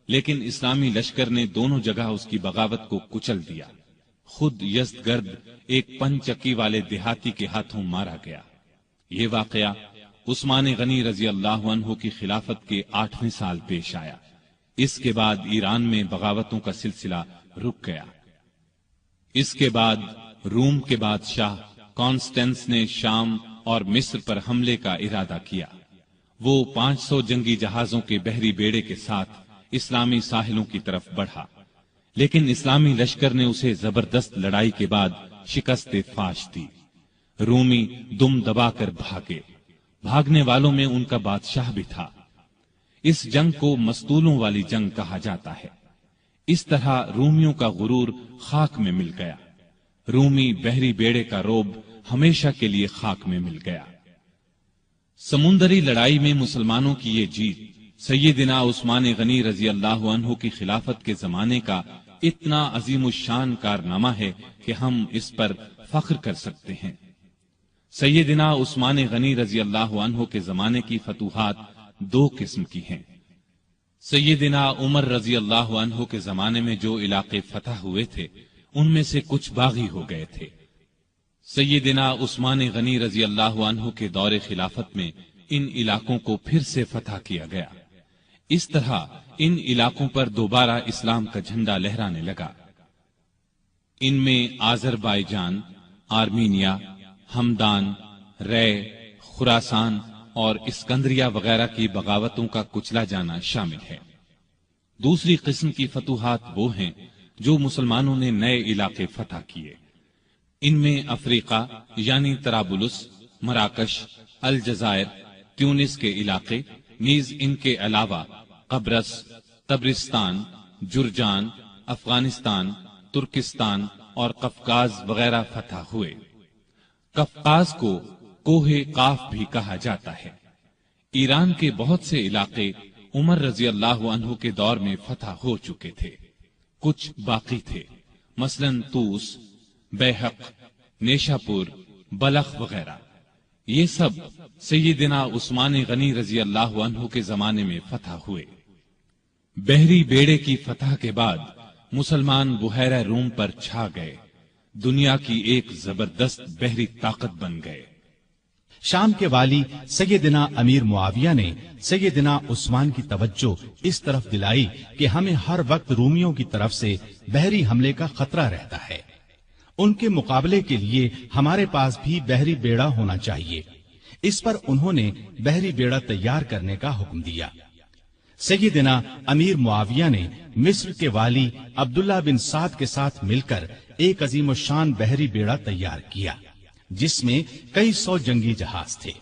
لیکن اسلامی لشکر نے دونوں جگہ اس کی بغاوت کو کچل دیا۔ خود یزدگرد ایک پنچکی والے دیہاتی کے ہاتھوں مارا گیا۔ یہ واقعہ عثمان غنی رضی اللہ عنہ کی خلافت کے 8ویں سال پیش آیا۔ اس کے بعد ایران میں بغاوتوں کا سلسلہ رک گیا۔ اس کے بعد روم کے بادشاہ کانسٹینس نے شام اور مصر پر حملے کا ارادہ کیا۔ وہ 500 جنگی جہازوں کے بحری بیڑے کے ساتھ اسلامی ساحلوں کی طرف بڑھا، لیکن اسلامی لشکر نے اسے زبردست لڑائی کے بعد شکست فاش دی۔ رومی دم دبا کر بھاگے۔ بھاگنے والوں میں ان کا بادشاہ بھی تھا۔ اس جنگ کو مستولوں والی جنگ کہا جاتا ہے۔ اس طرح رومیوں کا غرور خاک میں مل گیا۔ رومی بحری بیڑے کا روب ہمیشہ کے لیے خاک میں مل گیا۔ سمندری لڑائی میں مسلمانوں کی یہ جیت سیدنا عثمان غنی رضی اللہ عنہ کی خلافت کے زمانے کا اتنا عظیم الشان کارنامہ ہے کہ ہم اس پر فخر کر سکتے ہیں۔ سیدنا عثمان غنی رضی اللہ عنہ کے زمانے کی فتوحات 2 قسم کی ہیں۔ سیدنا عمر رضی اللہ عنہ کے زمانے میں جو علاقے فتح ہوئے تھے ان میں سے کچھ باغی ہو گئے تھے۔ سیدنا عثمان غنی رضی اللہ عنہ کے دور خلافت میں ان علاقوں کو پھر سے فتح کیا گیا۔ اس طرح ان علاقوں پر دوبارہ اسلام کا جھنڈا لہرانے لگا۔ ان میں آذربائیجان، آرمینیا، ہمدان، رے، خراسان اور اسکندریہ وغیرہ کی بغاوتوں کا کچلا جانا شامل ہے۔ دوسری قسم کی فتوحات وہ ہیں جو مسلمانوں نے نئے علاقے فتح کیے۔ ان میں افریقہ یعنی طرابلس، مراکش، الجزائر، تیونس کے علاقے، نیز ان کے علاوہ قبرص، طبرستان، جرجان، افغانستان، ترکستان اور قفقاز وغیرہ فتح ہوئے۔ قفقاز کو کوہ قاف بھی کہا جاتا ہے۔ ایران کے بہت سے علاقے عمر رضی اللہ عنہ کے دور میں فتح ہو چکے تھے، کچھ باقی تھے، مثلا طوس، بیحق، نیشاپور، بلخ وغیرہ۔ یہ سب سیدنا عثمان غنی رضی اللہ عنہ کے زمانے میں فتح ہوئے۔ بحری بیڑے کی فتح کے بعد مسلمان بحیرہ روم پر چھا گئے، دنیا کی ایک زبردست بحری طاقت بن گئے۔ شام کے والی سیدنا امیر معاویہ نے سیدنا عثمان کی توجہ اس طرف دلائی کہ ہمیں ہر وقت رومیوں کی طرف سے بحری حملے کا خطرہ رہتا ہے، ان کے مقابلے کے لیے ہمارے پاس بھی بحری بیڑا ہونا چاہیے۔ اس پر انہوں نے بحری بیڑا تیار کرنے کا حکم دیا۔ سیدنا امیر معاویہ نے مصر کے والی عبداللہ بن سعد کے ساتھ مل کر ایک عظیم الشان بحری بیڑا تیار کیا، جس میں کئی سو جنگی جہاز تھے۔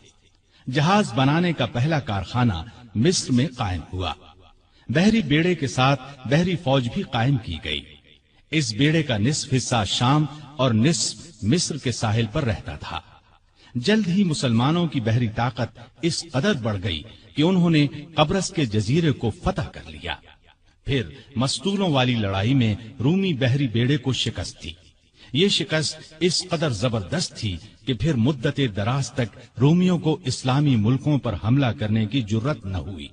جہاز بنانے کا پہلا کارخانہ مصر میں قائم ہوا۔ بحری بیڑے کے ساتھ بحری فوج بھی قائم کی گئی۔ اس بیڑے کا نصف حصہ شام اور نصف مصر کے ساحل پر رہتا تھا۔ جلد ہی مسلمانوں کی بحری طاقت اس قدر بڑھ گئی کہ انہوں نے قبرص کے جزیرے کو فتح کر لیا۔ پھر مستولوں والی لڑائی میں رومی بحری بیڑے کو شکست دی۔ یہ شکست اس قدر زبردست تھی کہ پھر مدت دراز تک رومیوں کو اسلامی ملکوں پر حملہ کرنے کی جرت نہ ہوئی۔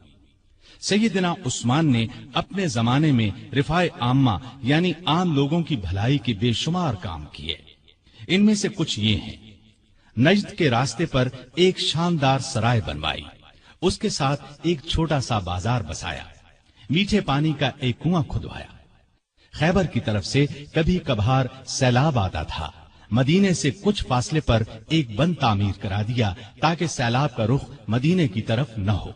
سیدنا عثمان نے اپنے زمانے میں رفاع عامہ یعنی عام لوگوں کی بھلائی کے بے شمار کام کیے۔ ان میں سے کچھ یہ ہیں: نجد کے راستے پر ایک شاندار سرائے بنوائی، اس کے ساتھ ایک چھوٹا سا بازار بسایا، میٹھے پانی کا ایک کنواں کھدوایا۔ خیبر کی طرف سے کبھی کبھار سیلاب آتا تھا، مدینے سے کچھ فاصلے پر ایک بند تعمیر کرا دیا تاکہ سیلاب کا رخ مدینے کی طرف نہ ہو۔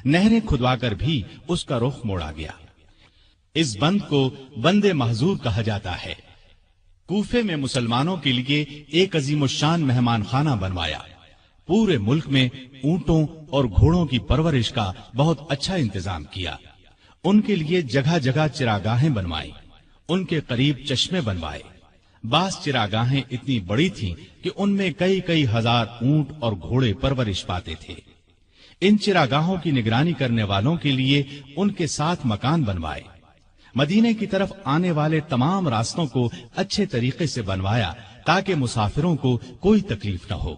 نہریں کھدوا کر بھی اس کا رخ موڑا گیا۔ اس بند کو بند محظور کہا جاتا ہے۔ کوفے میں مسلمانوں کے لیے ایک عظیم الشان مہمان خانہ بنوایا۔ پورے ملک میں اونٹوں اور گھوڑوں کی پرورش کا بہت اچھا انتظام کیا۔ ان کے لیے جگہ جگہ چراگاہیں بنوائی، ان کے قریب چشمے بنوائے۔ بعض چراگاہیں اتنی بڑی تھیں کہ ان میں کئی کئی ہزار اونٹ اور گھوڑے پرورش پاتے تھے۔ ان چراگاہوں کی نگرانی کرنے والوں کے لیے ان کے ساتھ مکان بنوائے۔ مدینے کی طرف آنے والے تمام راستوں کو اچھے طریقے سے بنوایا تاکہ مسافروں کو کوئی تکلیف نہ ہو۔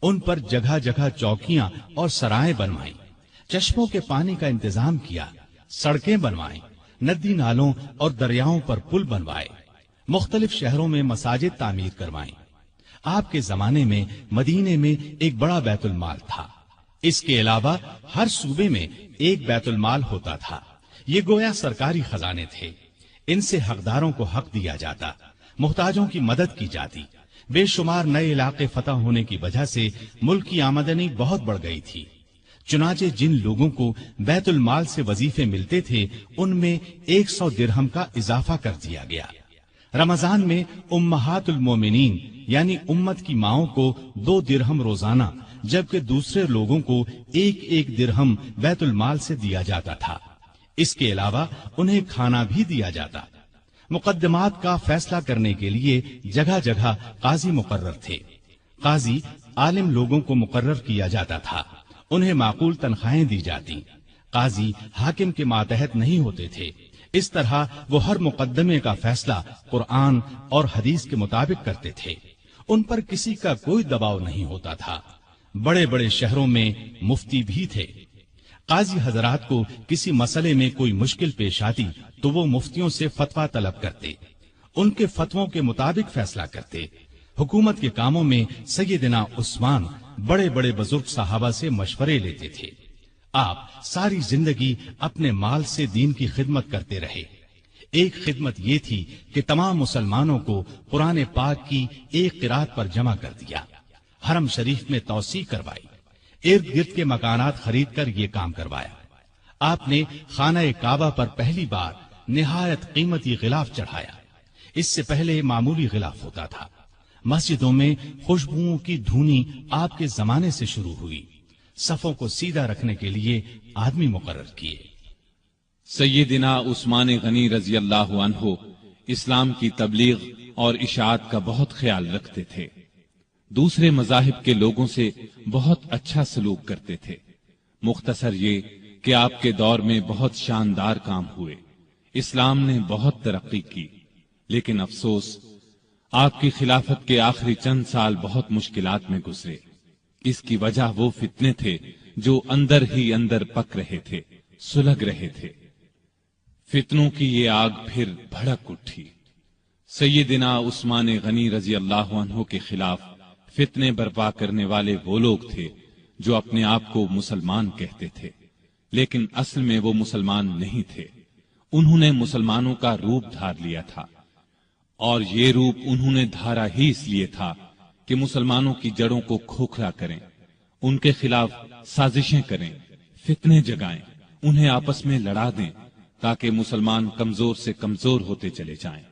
ان پر جگہ جگہ چوکیاں اور سرائیں بنوائیں، چشموں کے پانی کا انتظام کیا، سڑکیں بنوائیں، ندی نالوں اور دریاؤں پر پل بنوائے، مختلف شہروں میں مساجد تعمیر کروائیں۔ آپ کے زمانے میں مدینے میں ایک بڑا بیت المال تھا۔ اس کے علاوہ ہر صوبے میں ایک بیت المال ہوتا تھا۔ یہ گویا سرکاری خزانے تھے۔ ان سے حقداروں کو حق دیا جاتا، محتاجوں کی مدد کی جاتی۔ بے شمار نئے علاقے فتح ہونے کی وجہ سے ملک کی آمدنی بہت بڑھ گئی تھی۔ چنانچہ جن لوگوں کو بیت المال سے وظیفے ملتے تھے ان میں 100 درہم کا اضافہ کر دیا گیا۔ رمضان میں امہات المومنین یعنی امت کی ماؤں کو 2 درہم روزانہ، جبکہ دوسرے لوگوں کو 1 درہم بیت المال سے دیا جاتا تھا۔ اس کے علاوہ انہیں کھانا بھی دیا جاتا۔ مقدمات کا فیصلہ کرنے کے لیے جگہ جگہ قاضی مقرر تھے۔ قاضی عالم لوگوں کو مقرر کیا جاتا تھا، انہیں معقول تنخواہیں دی جاتی۔ قاضی حاکم کے ماتحت نہیں ہوتے تھے۔ اس طرح وہ ہر مقدمے کا فیصلہ قرآن اور حدیث کے مطابق کرتے تھے۔ ان پر کسی کا کوئی دباؤ نہیں ہوتا تھا۔ بڑے بڑے شہروں میں مفتی بھی تھے۔ قاضی حضرات کو کسی مسئلے میں کوئی مشکل پیش آتی تو وہ مفتیوں سے فتویٰ طلب کرتے، ان کے فتووں کے مطابق فیصلہ کرتے۔ حکومت کے کاموں میں سیدنا عثمان بڑے بڑے بزرگ صحابہ سے مشورے لیتے تھے۔ آپ ساری زندگی اپنے مال سے دین کی خدمت کرتے رہے۔ ایک خدمت یہ تھی کہ تمام مسلمانوں کو قرآن پاک کی ایک قرات پر جمع کر دیا، حرم شریف میں توسیع کروائی، ارد گرد کے مکانات خرید کر یہ کام کروایا۔ آپ نے خانہ کعبہ پر پہلی بار نہایت قیمتی غلاف چڑھایا۔ اس سے پہلے معمولی غلاف ہوتا تھا۔ مسجدوں میں خوشبوؤں کی دھونی آپ کے زمانے سے شروع ہوئی، صفوں کو سیدھا رکھنے کے لیے آدمی مقرر کیے۔ سیدنا عثمان غنی رضی اللہ عنہ اسلام کی تبلیغ اور اشاعت کا بہت خیال رکھتے تھے، دوسرے مذاہب کے لوگوں سے بہت اچھا سلوک کرتے تھے۔ مختصر یہ کہ آپ کے دور میں بہت شاندار کام ہوئے، اسلام نے بہت ترقی کی، لیکن افسوس آپ کی خلافت کے آخری چند سال بہت مشکلات میں گزرے۔ اس کی وجہ وہ فتنے تھے جو اندر ہی اندر پک رہے تھے، سلگ رہے تھے۔ فتنوں کی یہ آگ پھر بھڑک اٹھی۔ سیدنا عثمان غنی رضی اللہ عنہ کے خلاف فتنے برپا کرنے والے وہ لوگ تھے جو اپنے آپ کو مسلمان کہتے تھے، لیکن اصل میں وہ مسلمان نہیں تھے۔ انہوں نے مسلمانوں کا روپ دھار لیا تھا، اور یہ روپ انہوں نے دھارا ہی اس لیے تھا کہ مسلمانوں کی جڑوں کو کھوکھلا کریں، ان کے خلاف سازشیں کریں، فتنے جگائیں، انہیں آپس میں لڑا دیں تاکہ مسلمان کمزور سے کمزور ہوتے چلے جائیں۔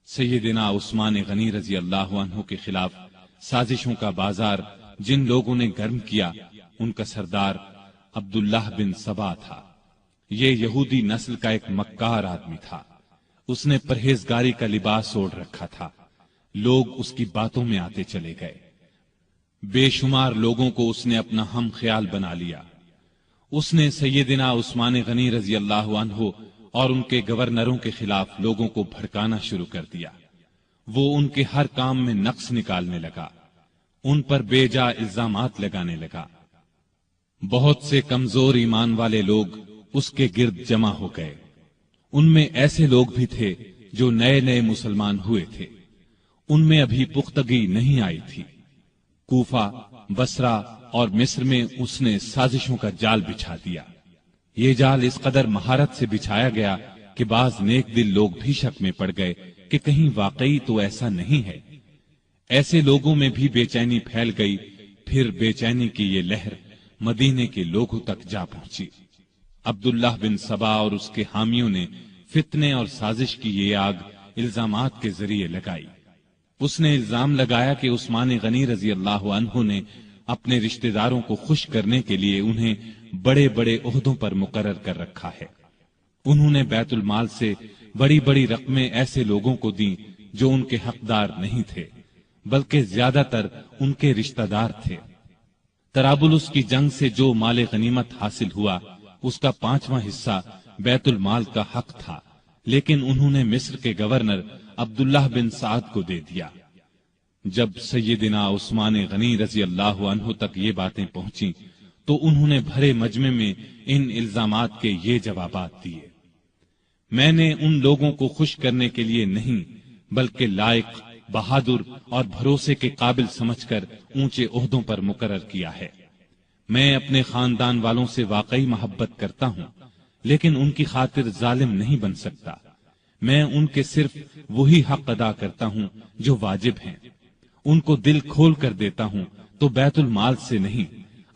سیدنا عثمان غنی رضی اللہ عنہ کے خلاف سازشوں کا بازار جن لوگوں نے گرم کیا، ان کا سردار عبداللہ بن سبا تھا۔ یہ یہودی نسل کا ایک مکار آدمی تھا، اس نے پرہیزگاری کا لباس اوڑھ رکھا تھا، لوگ اس کی باتوں میں آتے چلے گئے، بے شمار لوگوں کو اس نے اپنا ہم خیال بنا لیا۔ اس نے سیدنا عثمان غنی رضی اللہ عنہ اور ان کے گورنروں کے خلاف لوگوں کو بھڑکانا شروع کر دیا۔ وہ ان کے ہر کام میں نقص نکالنے لگا، ان پر بے جا الزامات لگانے لگا۔ بہت سے کمزور ایمان والے لوگ اس کے گرد جمع ہو گئے۔ ان میں ایسے لوگ بھی تھے جو نئے نئے مسلمان ہوئے تھے، ان میں ابھی پختگی نہیں آئی تھی۔ کوفہ، بصرہ اور مصر میں اس نے سازشوں کا جال بچھا دیا۔ یہ جال اس قدر مہارت سے بچھایا گیا کہ بعض نیک دل لوگ بھی شک میں پڑ گئے کہ کہیں واقعی تو ایسا نہیں ہے۔ ایسے لوگوں میں بھی بے چینی پھیل گئی، پھر بے چینی کی یہ لہر مدینے کے لوگوں تک جا پہنچی۔ عبداللہ بن سبا اور اس کے حامیوں نے فتنے اور سازش کی یہ آگ الزامات کے ذریعے لگائی۔ اس نے الزام لگایا کہ عثمان غنی رضی اللہ عنہ نے اپنے رشتہ داروں کو خوش کرنے کے لیے انہیں بڑے بڑے عہدوں پر مقرر کر رکھا ہے۔ انہوں نے بیت المال سے بڑی بڑی رقمیں ایسے لوگوں کو دیں جو ان کے حقدار نہیں تھے، بلکہ زیادہ تر ان کے رشتہ دار تھے۔ طرابلس کی جنگ سے جو مال غنیمت حاصل ہوا، اس کا 5واں حصہ بیت المال کا حق تھا، لیکن انہوں نے مصر کے گورنر عبداللہ بن سعد کو دے دیا۔ جب سیدنا عثمان غنی رضی اللہ عنہ تک یہ باتیں پہنچیں تو انہوں نے بھرے مجمع میں ان الزامات کے یہ جوابات دیے۔ میں نے ان لوگوں کو خوش کرنے کے لیے نہیں، بلکہ لائق، بہادر اور بھروسے کے قابل سمجھ کر اونچے عہدوں پر مقرر کیا ہے۔ میں اپنے خاندان والوں سے واقعی محبت کرتا ہوں، لیکن ان کی خاطر ظالم نہیں بن سکتا۔ میں ان کے صرف وہی حق ادا کرتا ہوں جو واجب ہیں، ان کو دل کھول کر دیتا ہوں تو بیت المال سے نہیں،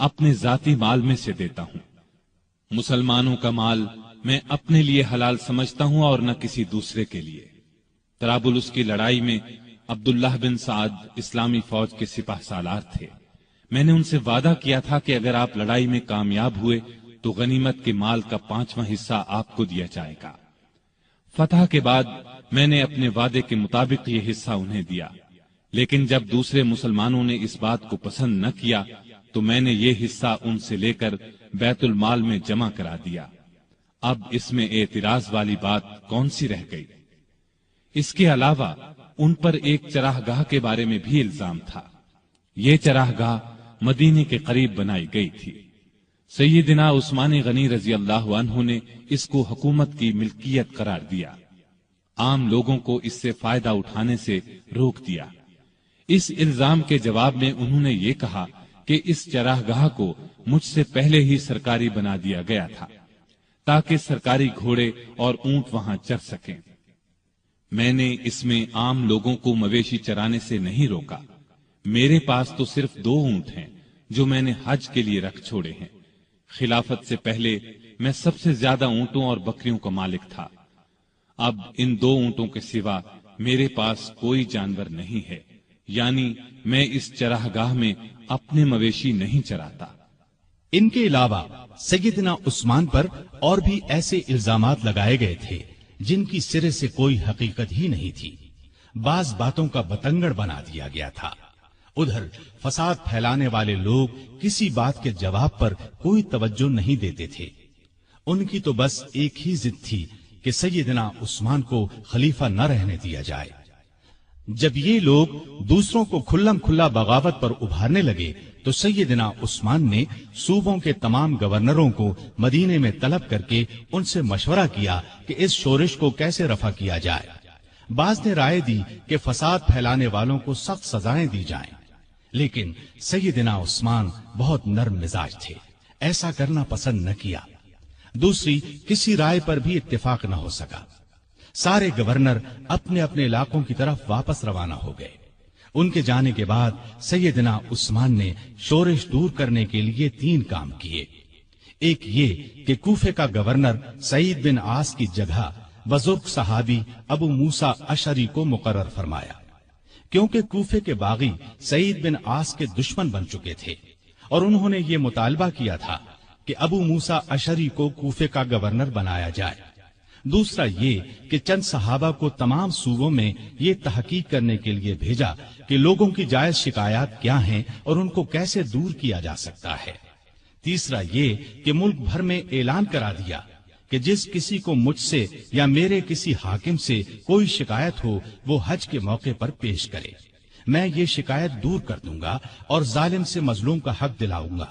اپنے ذاتی مال میں سے دیتا ہوں۔ مسلمانوں کا مال میں اپنے لیے حلال سمجھتا ہوں اور نہ کسی دوسرے کے لیے۔ طرابلس کی لڑائی میں عبداللہ بن سعد اسلامی فوج کے سپاہ سالار تھے۔ میں نے ان سے وعدہ کیا تھا کہ اگر آپ لڑائی میں کامیاب ہوئے تو غنیمت کے مال کا 5واں حصہ آپ کو دیا جائے گا۔ فتح کے بعد میں نے اپنے وعدے کے مطابق یہ حصہ انہیں دیا، لیکن جب دوسرے مسلمانوں نے اس بات کو پسند نہ کیا تو میں نے یہ حصہ ان سے لے کر بیت المال میں جمع کرا دیا۔ اب اس میں اعتراض والی بات کون سی رہ گئی؟ اس کے علاوہ ان پر ایک چراہ گاہ کے بارے میں بھی الزام تھا۔ یہ چراہ گاہ مدینے کے قریب بنائی گئی تھی۔ سیدنا عثمان غنی رضی اللہ عنہ نے اس کو حکومت کی ملکیت قرار دیا، عام لوگوں کو اس سے فائدہ اٹھانے سے روک دیا۔ اس الزام کے جواب میں انہوں نے یہ کہا کہ اس چراہ گاہ کو مجھ سے پہلے ہی سرکاری بنا دیا گیا تھا تاکہ سرکاری گھوڑے اور اونٹ وہاں چر سکیں۔ میں نے اس میں عام لوگوں کو مویشی چرانے سے نہیں روکا۔ میرے پاس تو صرف 2 اونٹ ہیں جو میں نے حج کے لیے رکھ چھوڑے ہیں۔ خلافت سے پہلے میں سب سے زیادہ اونٹوں اور بکریوں کا مالک تھا۔ اب ان 2 اونٹوں کے سوا میرے پاس کوئی جانور نہیں ہے، یعنی میں اس چراگاہ میں اپنے مویشی نہیں چراتا۔ ان کے علاوہ سیدنا عثمان پر اور بھی ایسے الزامات لگائے گئے تھے جن کی سرے سے کوئی حقیقت ہی نہیں تھی۔ بعض باتوں کا بتنگڑ بنا دیا گیا تھا۔ ادھر فساد پھیلانے والے لوگ کسی بات کے جواب پر کوئی توجہ نہیں دیتے تھے۔ ان کی تو بس ایک ہی ضد تھی کہ سیدنا عثمان کو خلیفہ نہ رہنے دیا جائے۔ جب یہ لوگ دوسروں کو کھلم کھلا بغاوت پر ابھارنے لگے تو سیدنا عثمان نے صوبوں کے تمام گورنروں کو مدینے میں طلب کر کے ان سے مشورہ کیا کہ اس شورش کو کیسے رفع کیا جائے۔ بعض نے رائے دی کہ فساد پھیلانے والوں کو سخت سزائیں دی جائیں، لیکن سیدنا عثمان بہت نرم مزاج تھے، ایسا کرنا پسند نہ کیا۔ دوسری کسی رائے پر بھی اتفاق نہ ہو سکا۔ سارے گورنر اپنے اپنے علاقوں کی طرف واپس روانہ ہو گئے۔ ان کے جانے کے بعد سیدنا عثمان نے شورش دور کرنے کے لیے 3 کام کیے۔ ایک یہ کہ کوفے کا گورنر سعید بن عاص کی جگہ بزرگ صحابی ابو موسیٰ اشعری کو مقرر فرمایا، کیونکہ کوفے کے باغی سعید بن عاص کے دشمن بن چکے تھے اور انہوں نے یہ مطالبہ کیا تھا کہ ابو موسیٰ اشعری کو کوفے کا گورنر بنایا جائے۔ دوسرا یہ کہ چند صحابہ کو تمام صوبوں میں یہ تحقیق کرنے کے لیے بھیجا کہ لوگوں کی جائز شکایات کیا ہیں اور ان کو کیسے دور کیا جا سکتا ہے۔ تیسرا یہ کہ ملک بھر میں اعلان کرا دیا کہ جس کسی کو مجھ سے یا میرے کسی حاکم سے کوئی شکایت ہو وہ حج کے موقع پر پیش کرے، میں یہ شکایت دور کر دوں گا اور ظالم سے مظلوم کا حق دلاؤں گا۔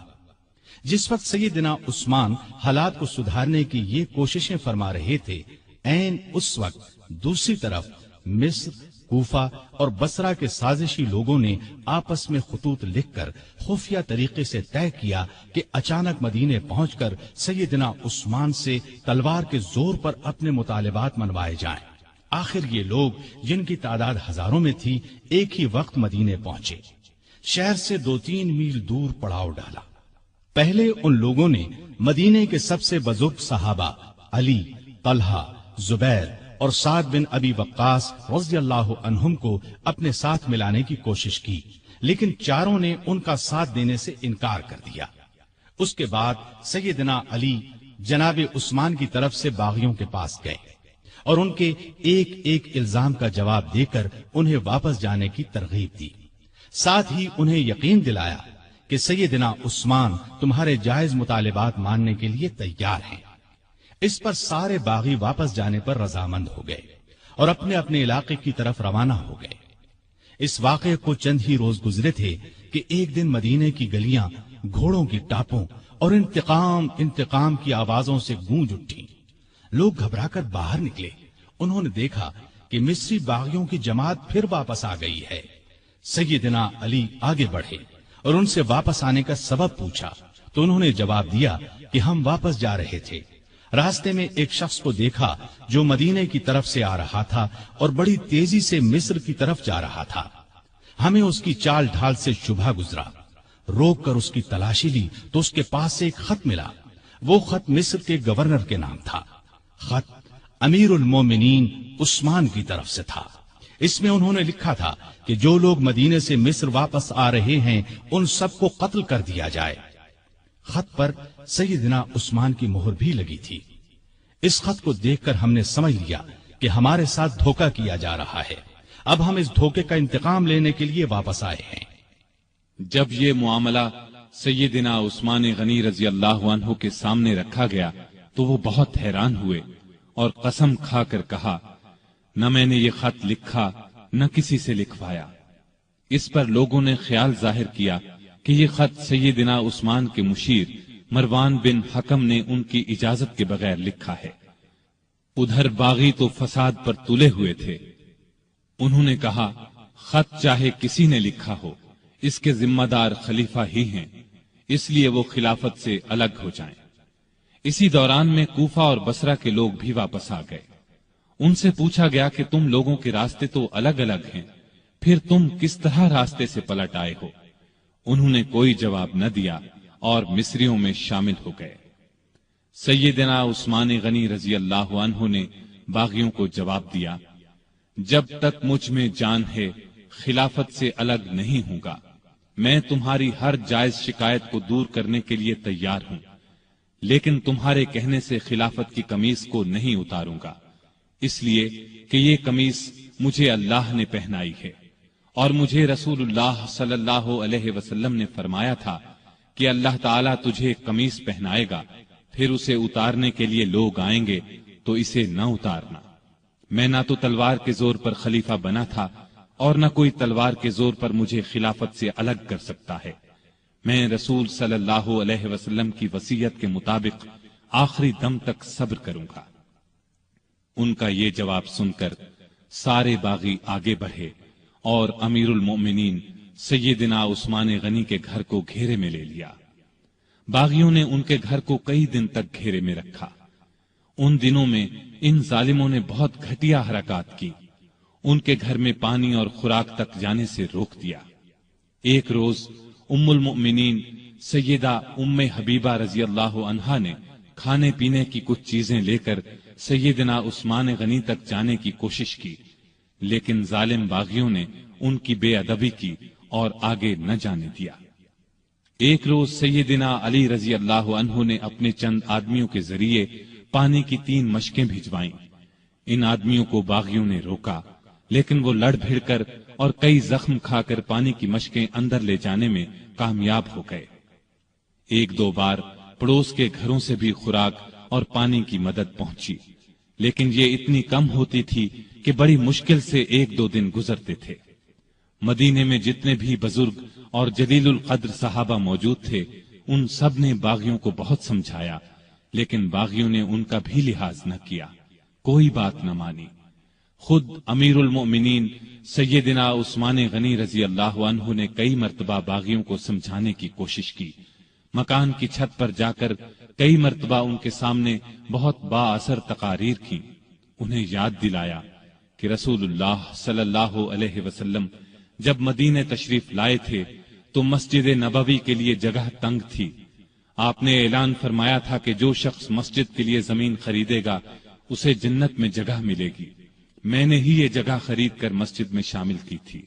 جس وقت سیدنا عثمان حالات کو سدھارنے کی یہ کوششیں فرما رہے تھے، عین اس وقت دوسری طرف مصر، کوفہ اور بصرہ کے سازشی لوگوں نے آپس میں خطوط لکھ کر خفیہ طریقے سے طے کیا کہ اچانک مدینے پہنچ کر سیدنا عثمان سے تلوار کے زور پر اپنے مطالبات منوائے جائیں۔ آخر یہ لوگ جن کی تعداد ہزاروں میں تھی ایک ہی وقت مدینے پہنچے۔ شہر سے 2-3 میل دور پڑاؤ ڈالا۔ پہلے ان لوگوں نے مدینے کے سب سے بزرگ صحابہ علی، طلحہ، زبیر اور سعد بن ابی وقاص رضی اللہ عنہم کو اپنے ساتھ ملانے کی کوشش کی، لیکن چاروں نے ان کا ساتھ دینے سے انکار کر دیا۔ اس کے بعد سیدنا علی جناب عثمان کی طرف سے باغیوں کے پاس گئے اور ان کے ایک ایک الزام کا جواب دے کر انہیں واپس جانے کی ترغیب دی، ساتھ ہی انہیں یقین دلایا کہ سیدنا عثمان تمہارے جائز مطالبات ماننے کے لیے تیار ہیں۔ اس پر سارے باغی واپس جانے پر رضامند ہو گئے اور اپنے اپنے علاقے کی طرف روانہ ہو گئے۔ اس واقعے کو چند ہی روز گزرے تھے کہ ایک دن مدینے کی گلیاں گھوڑوں کی ٹاپوں اور انتقام کی آوازوں سے گونج اٹھی۔ لوگ گھبرا کر باہر نکلے۔ انہوں نے دیکھا کہ مصری باغیوں کی جماعت پھر واپس آ گئی ہے۔ سیدنا علی آگے بڑھے اور ان سے واپس آنے کا سبب پوچھا تو انہوں نے جواب دیا کہ ہم واپس جا رہے تھے، راستے میں ایک شخص کو دیکھا جو مدینے کی طرف سے آ رہا تھا اور بڑی تیزی سے مصر کی طرف جا رہا تھا۔ ہمیں اس کی چال ڈھال سے شبہ گزرا، روک کر اس کی تلاشی لی تو اس کے پاس سے ایک خط ملا۔ وہ خط مصر کے گورنر کے نام تھا۔ خط امیر المومنین عثمان کی طرف سے تھا۔ اس میں انہوں نے لکھا تھا کہ جو لوگ مدینے سے مصر واپس آ رہے ہیں ان سب کو قتل کر دیا جائے۔ خط پر سیدنا عثمان کی مہر بھی لگی تھی۔ اس خط کو دیکھ کر ہم نے سمجھ لیا کہ ہمارے ساتھ دھوکہ کیا جا رہا ہے۔ اب ہم اس دھوکے کا انتقام لینے کے لیے واپس آئے ہیں۔ جب یہ معاملہ سیدنا عثمان غنی رضی اللہ عنہ کے سامنے رکھا گیا تو وہ بہت حیران ہوئے اور قسم کھا کر کہا، نہ میں نے یہ خط لکھا نہ کسی سے لکھوایا۔ اس پر لوگوں نے خیال ظاہر کیا کہ یہ خط سیدنا عثمان کے مشیر مروان بن حکم نے ان کی اجازت کے بغیر لکھا ہے۔ ادھر باغی تو فساد پر تلے ہوئے تھے۔ انہوں نے کہا، خط چاہے کسی نے لکھا ہو، اس کے ذمہ دار خلیفہ ہی ہیں، اس لیے وہ خلافت سے الگ ہو جائیں۔ اسی دوران میں کوفہ اور بصرہ کے لوگ بھی واپس آ گئے۔ ان سے پوچھا گیا کہ تم لوگوں کے راستے تو الگ الگ ہیں، پھر تم کس طرح راستے سے پلٹ آئے ہو؟ انہوں نے کوئی جواب نہ دیا اور مصریوں میں شامل ہو گئے۔ سیدنا عثمان غنی رضی اللہ عنہ نے باغیوں کو جواب دیا، جب تک مجھ میں جان ہے خلافت سے الگ نہیں ہوں گا۔ میں تمہاری ہر جائز شکایت کو دور کرنے کے لیے تیار ہوں، لیکن تمہارے کہنے سے خلافت کی قمیص کو نہیں اتاروں گا، اس لیے کہ یہ قمیص مجھے اللہ نے پہنائی ہے، اور مجھے رسول اللہ صلی اللہ علیہ وسلم نے فرمایا تھا کہ اللہ تعالیٰ تجھے قمیص پہنائے گا، پھر اسے اتارنے کے لیے لوگ آئیں گے تو اسے نہ اتارنا۔ میں نہ تو تلوار کے زور پر خلیفہ بنا تھا اور نہ کوئی تلوار کے زور پر مجھے خلافت سے الگ کر سکتا ہے۔ میں رسول صلی اللہ علیہ وسلم کی وصیت کے مطابق آخری دم تک صبر کروں گا۔ ان کا یہ جواب سن کر سارے باغی آگے بڑھے اور امیر المؤمنین سیدنا عثمان غنی کے گھر کو گھیرے میں لے لیا۔ باغیوں نے ان کے گھر کو کئی دن تک گھیرے میں رکھا۔ ان دنوں میں ان ظالموں نے بہت گھٹیا حرکات کی، ان کے گھر میں پانی اور خوراک تک جانے سے روک دیا۔ ایک روز ام المؤمنین سیدہ ام حبیبہ رضی اللہ عنہا نے کھانے پینے کی کچھ چیزیں لے کر سیدنا عثمان غنی تک جانے کی کوشش کی، لیکن ظالم باغیوں نے ان کی بے ادبی کی اور آگے نہ جانے دیا۔ ایک روز سیدنا علی رضی اللہ عنہ نے اپنے چند آدمیوں کے ذریعے پانی کی 3 مشکیں بھجوائیں۔ ان آدمیوں کو باغیوں نے روکا، لیکن وہ لڑ بھیڑ کر اور کئی زخم کھا کر پانی کی مشکیں اندر لے جانے میں کامیاب ہو گئے۔ 1-2 بار پڑوس کے گھروں سے بھی خوراک اور پانی کی مدد پہنچی، لیکن یہ اتنی کم ہوتی تھی کہ بڑی مشکل سے 1-2 دن گزرتے تھے۔ مدینے میں جتنے بھی بزرگ اور جلیل القدر صحابہ موجود تھے، ان سب نے باغیوں کو بہت سمجھایا، لیکن باغیوں نے ان کا بھی لحاظ نہ کیا، کوئی بات نہ مانی۔ خود امیر المؤمنین سیدنا عثمان غنی رضی اللہ عنہ نے کئی مرتبہ باغیوں کو سمجھانے کی کوشش کی، مکان کی چھت پر جا کر کئی مرتبہ ان کے سامنے بہت با اثر تقاریر کی، انہیں یاد دلایا کہ رسول اللہ صلی اللہ علیہ وسلم جب مدینے تشریف لائے تھے تو مسجد نبوی کے لیے جگہ تنگ تھی۔ آپ نے اعلان فرمایا تھا کہ جو شخص مسجد کے لیے زمین خریدے گا اسے جنت میں جگہ ملے گی۔ میں نے ہی یہ جگہ خرید کر مسجد میں شامل کی تھی،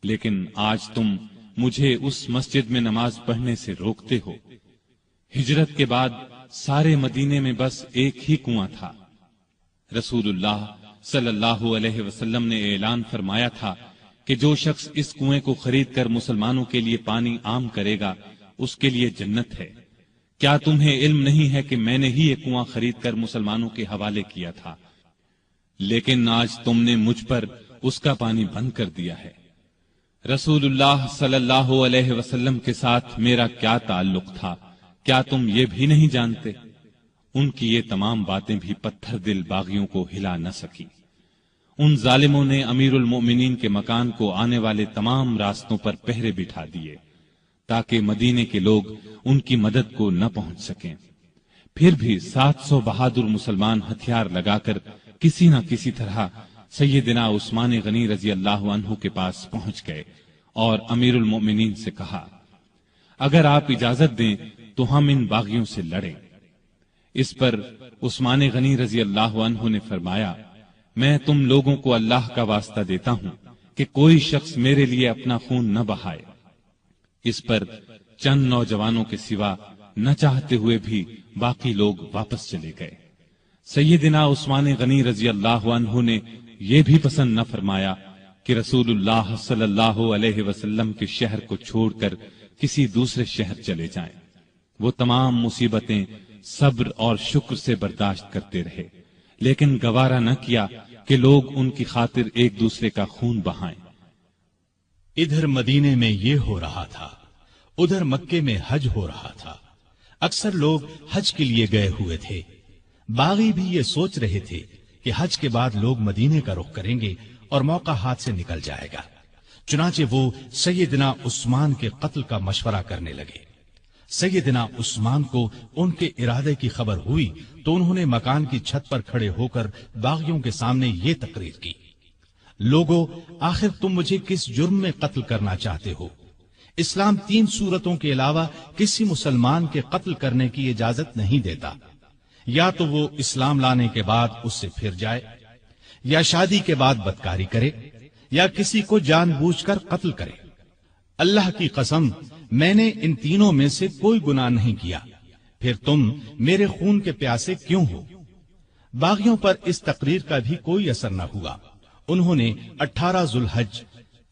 لیکن آج تم مجھے اس مسجد میں نماز پڑھنے سے روکتے ہو۔ ہجرت کے بعد سارے مدینے میں بس ایک ہی کنواں تھا۔ رسول اللہ صلی اللہ علیہ وسلم نے اعلان فرمایا تھا کہ جو شخص اس کنویں کو خرید کر مسلمانوں کے لیے پانی عام کرے گا اس کے لیے جنت ہے۔ کیا تمہیں علم نہیں ہے کہ میں نے ہی یہ کنواں خرید کر مسلمانوں کے حوالے کیا تھا، لیکن آج تم نے مجھ پر اس کا پانی بند کر دیا ہے۔ رسول اللہ صلی اللہ علیہ وسلم کے ساتھ میرا کیا تعلق تھا، کیا تم یہ بھی نہیں جانتے؟ ان کی یہ تمام باتیں بھی پتھر دل باغیوں کو ہلا نہ سکی۔ ان ظالموں نے امیر المؤمنین کے مکان کو آنے والے تمام راستوں پر پہرے بٹھا دیے تاکہ مدینے کے لوگ ان کی مدد کو نہ پہنچ سکیں۔ پھر بھی 700 بہادر مسلمان ہتھیار لگا کر کسی نہ کسی طرح سیدنا عثمان غنی رضی اللہ عنہ کے پاس پہنچ گئے اور امیر المؤمنین سے کہا، اگر آپ اجازت دیں تو ہم ان باغیوں سے لڑیں۔ اس پر عثمان غنی رضی اللہ عنہ نے فرمایا، میں تم لوگوں کو اللہ کا واسطہ دیتا ہوں کہ کوئی شخص میرے لیے اپنا خون نہ بہائے۔ اس پر چند نوجوانوں کے سوا نہ چاہتے ہوئے بھی باقی لوگ واپس چلے گئے۔ سیدنا عثمان غنی رضی اللہ عنہ نے یہ بھی پسند نہ فرمایا کہ رسول اللہ صلی اللہ علیہ وسلم کے شہر کو چھوڑ کر کسی دوسرے شہر چلے جائیں۔ وہ تمام مصیبتیں صبر اور شکر سے برداشت کرتے رہے، لیکن گوارا نہ کیا کہ لوگ ان کی خاطر ایک دوسرے کا خون بہائیں۔ ادھر مدینے میں یہ ہو رہا تھا، ادھر مکے میں حج ہو رہا تھا۔ اکثر لوگ حج کے لیے گئے ہوئے تھے۔ باغی بھی یہ سوچ رہے تھے کہ حج کے بعد لوگ مدینے کا رخ کریں گے اور موقع ہاتھ سے نکل جائے گا، چنانچہ وہ سیدنا عثمان کے قتل کا مشورہ کرنے لگے۔ سیدنا عثمان کو ان کے ارادے کی خبر ہوئی تو انہوں نے مکان کی چھت پر کھڑے ہو کر باغیوں کے سامنے یہ تقریر کی، لوگو، آخر تم مجھے کس جرم میں قتل کرنا چاہتے ہو؟ اسلام 3 صورتوں کے علاوہ کسی مسلمان کے قتل کرنے کی اجازت نہیں دیتا، یا تو وہ اسلام لانے کے بعد اس سے پھر جائے، یا شادی کے بعد بدکاری کرے، یا کسی کو جان بوجھ کر قتل کرے۔ اللہ کی قسم میں نے ان تینوں میں سے کوئی گناہ نہیں کیا، پھر تم میرے خون کے پیاسے کیوں ہو؟ باغیوں پر اس تقریر کا بھی کوئی اثر نہ ہوا۔ انہوں نے 18 ذوالحج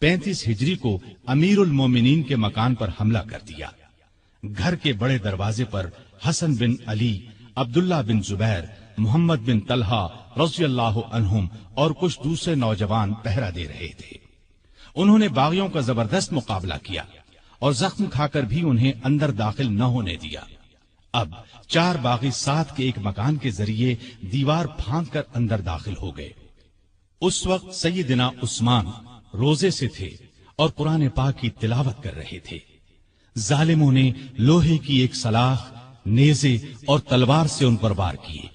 35 ہجری کو امیر المومنین کے مکان پر حملہ کر دیا۔ گھر کے بڑے دروازے پر حسن بن علی، عبداللہ بن زبیر، محمد بن طلحہ رضی اللہ عنہم اور کچھ دوسرے نوجوان پہرا دے رہے تھے۔ انہوں نے باغیوں کا زبردست مقابلہ کیا اور زخم کھا کر بھی انہیں اندر داخل نہ ہونے دیا۔ اب 4 باغی ساتھ کے ایک مکان کے ذریعے دیوار پھاند کر اندر داخل ہو گئے۔ اس وقت سیدنا عثمان روزے سے تھے اور قرآن پاک کی تلاوت کر رہے تھے۔ ظالموں نے لوہے کی ایک سلاخ، نیزے اور تلوار سے ان پر وار کیے۔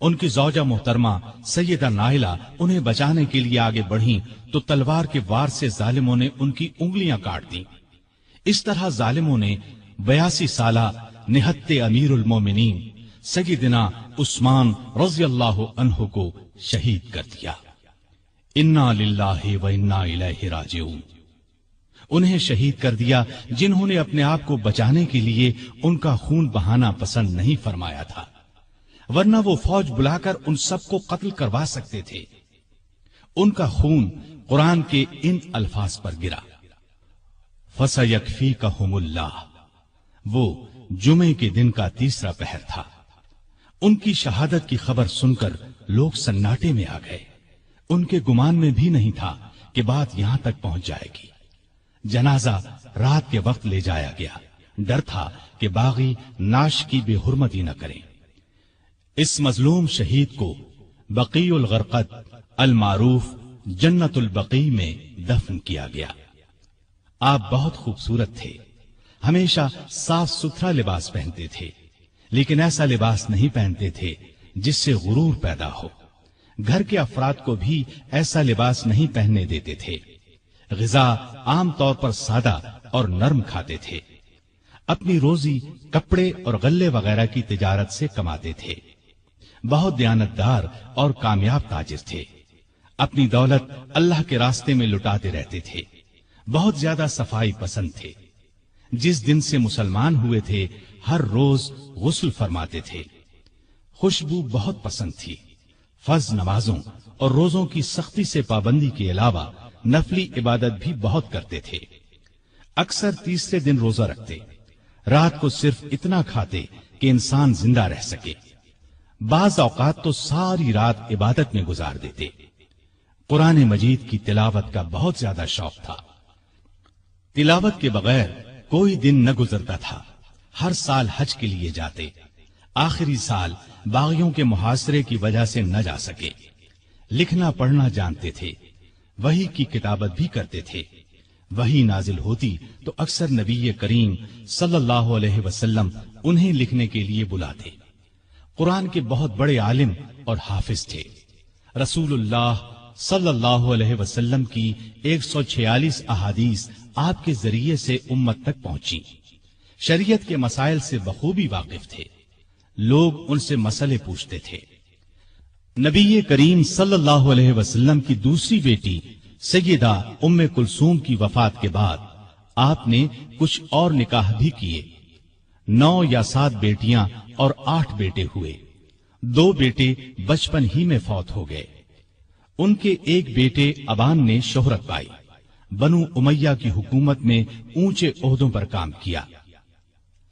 ان کی زوجہ محترمہ سیدہ نائلہ انہیں بچانے کے لیے آگے بڑھیں تو تلوار کے وار سے ظالموں نے ان کی انگلیاں کاٹ دیں۔ اس طرح ظالموں نے 82 سالہ نہت امیر المومنین سیدنا عثمان رضی اللہ عنہ کو شہید کر دیا۔ انا للہ و انا الیہ راجعون۔ انہیں شہید کر دیا جنہوں نے اپنے آپ کو بچانے کے لیے ان کا خون بہانا پسند نہیں فرمایا تھا، ورنہ وہ فوج بلا کر ان سب کو قتل کروا سکتے تھے۔ ان کا خون قرآن کے ان الفاظ پر گرا، فَسَيَكْفِيكَهُمُ اللَّهُ۔ وہ جمعے کے دن کا تیسرا پہر تھا۔ ان کی شہادت کی خبر سن کر لوگ سناٹے میں آ گئے۔ ان کے گمان میں بھی نہیں تھا کہ بات یہاں تک پہنچ جائے گی۔ جنازہ رات کے وقت لے جایا گیا، ڈر تھا کہ باغی ناش کی بے حرمتی نہ کریں۔ اس مظلوم شہید کو بقیع الغرقد المعروف جنت البقیع میں دفن کیا گیا۔ آپ بہت خوبصورت تھے، ہمیشہ صاف ستھرا لباس پہنتے تھے، لیکن ایسا لباس نہیں پہنتے تھے جس سے غرور پیدا ہو۔ گھر کے افراد کو بھی ایسا لباس نہیں پہننے دیتے تھے۔ غذا عام طور پر سادہ اور نرم کھاتے تھے۔ اپنی روزی کپڑے اور غلے وغیرہ کی تجارت سے کماتے تھے۔ بہت دیانتدار اور کامیاب تاجر تھے۔ اپنی دولت اللہ کے راستے میں لٹاتے رہتے تھے۔ بہت زیادہ صفائی پسند تھے۔ جس دن سے مسلمان ہوئے تھے ہر روز غسل فرماتے تھے۔ خوشبو بہت پسند تھی۔ فرض نمازوں اور روزوں کی سختی سے پابندی کے علاوہ نفلی عبادت بھی بہت کرتے تھے۔ اکثر تیسرے دن روزہ رکھتے، رات کو صرف اتنا کھاتے کہ انسان زندہ رہ سکے۔ بعض اوقات تو ساری رات عبادت میں گزار دیتے۔ قرآن مجید کی تلاوت کا بہت زیادہ شوق تھا۔ تلاوت کے بغیر کوئی دن نہ گزرتا تھا۔ ہر سال حج کے لیے جاتے، آخری سال باغیوں کے محاصرے کی وجہ سے نہ جا سکے۔ لکھنا پڑھنا جانتے تھے، وحی کی کتابت بھی کرتے تھے۔ وحی نازل ہوتی تو اکثر نبی کریم صلی اللہ علیہ وسلم انہیں لکھنے کے لیے بلاتے۔ قرآن کے بہت بڑے عالم اور حافظ تھے۔ رسول اللہ صلی اللہ علیہ وسلم کی 146 احادیث آپ کے ذریعے سے امت تک پہنچی۔ شریعت کے مسائل سے بخوبی واقف تھے۔ لوگ ان سے مسئلے پوچھتے تھے۔ نبی کریم صلی اللہ علیہ وسلم کی دوسری بیٹی سیدہ ام کلثوم کی وفات کے بعد آپ نے کچھ اور نکاح بھی کیے۔ 9 یا 7 بیٹیاں اور 8 بیٹے ہوئے۔ 2 بیٹے بچپن ہی میں فوت ہو گئے۔ ان کے ایک بیٹے ابان نے شہرت پائی، بنو امیہ کی حکومت میں اونچے عہدوں پر کام کیا۔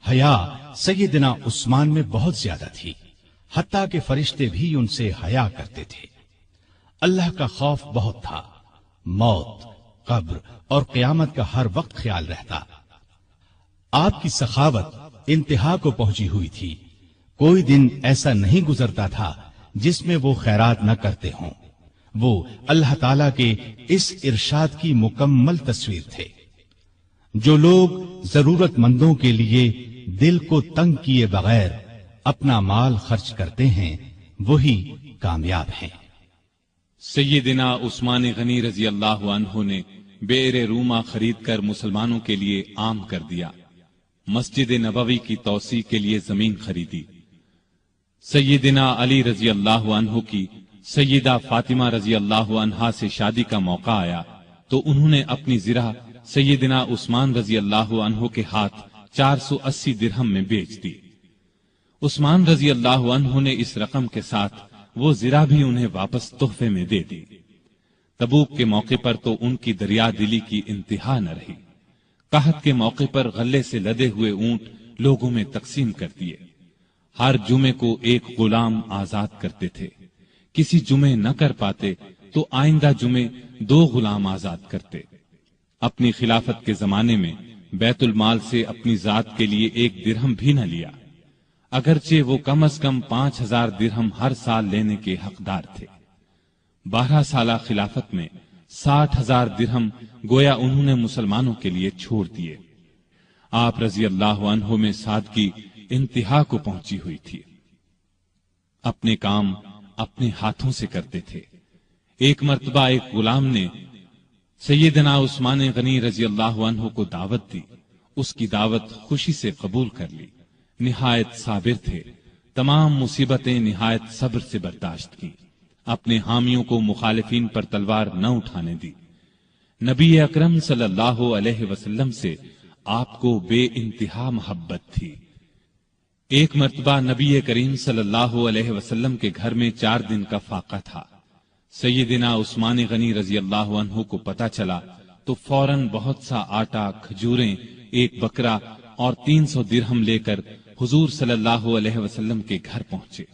حیا سیدنا عثمان میں بہت زیادہ تھی، حتیٰ کہ فرشتے بھی ان سے حیا کرتے تھے۔ اللہ کا خوف بہت تھا۔ موت، قبر اور قیامت کا ہر وقت خیال رہتا۔ آپ کی سخاوت انتہا کو پہنچی ہوئی تھی۔ کوئی دن ایسا نہیں گزرتا تھا جس میں وہ خیرات نہ کرتے ہوں۔ وہ اللہ تعالی کے اس ارشاد کی مکمل تصویر تھے۔ جو لوگ ضرورت مندوں کے لیے دل کو تنگ کیے بغیر اپنا مال خرچ کرتے ہیں وہی کامیاب ہیں۔ سیدنا عثمان غنی رضی اللہ عنہ نے بئر روما خرید کر مسلمانوں کے لیے عام کر دیا۔ مسجد نبوی کی توسیع کے لیے زمین خریدی۔ سیدنا علی رضی اللہ عنہ کی سیدہ فاطمہ رضی اللہ عنہا سے شادی کا موقع آیا تو انہوں نے اپنی زرہ سیدنا عثمان رضی اللہ عنہ کے ہاتھ 480 درہم میں بیچ دی۔ عثمان رضی اللہ عنہ نے اس رقم کے ساتھ وہ زرہ بھی انہیں واپس تحفے میں دے دی۔ تبوک کے موقع پر تو ان کی دریا دلی کی انتہا نہ رہی۔ قحط کے موقع پر غلے سے لدے ہوئے اونٹ لوگوں میں تقسیم کر دیے۔ ہر جمعے کو ایک غلام آزاد کرتے تھے۔ کسی جمعے نہ کر پاتے تو آئندہ جمعے 2 غلام آزاد کرتے۔ اپنی خلافت کے زمانے میں بیت المال سے اپنی ذات کے لیے 1 درہم بھی نہ لیا، اگرچہ وہ کم از کم 5000 درہم ہر سال لینے کے حقدار تھے۔ 12 سالہ خلافت میں 60,000 درہم گویا انہوں نے مسلمانوں کے لیے چھوڑ دیے۔ آپ رضی اللہ عنہ میں سادگی انتہا کو پہنچی ہوئی تھی۔ اپنے کام اپنے ہاتھوں سے کرتے تھے۔ ایک مرتبہ ایک غلام نے سیدنا عثمان غنی رضی اللہ عنہ کو دعوت دی۔ اس کی دعوت خوشی سے قبول کر لی۔ نہایت صابر تھے، تمام مصیبتیں نہایت صبر سے برداشت کی، اپنے حامیوں کو مخالفین پر تلوار نہ اٹھانے دی۔ نبی اکرم صلی اللہ علیہ وسلم سے آپ کو بے انتہا محبت تھی۔ ایک مرتبہ نبی کریم صلی اللہ علیہ وسلم کے گھر میں 4 دن کا فاقہ تھا۔ سیدنا عثمان غنی رضی اللہ عنہ کو پتہ چلا تو فوراً بہت سا آٹا، کھجوریں، 1 بکرا اور 300 درہم لے کر حضور صلی اللہ علیہ وسلم کے گھر پہنچے۔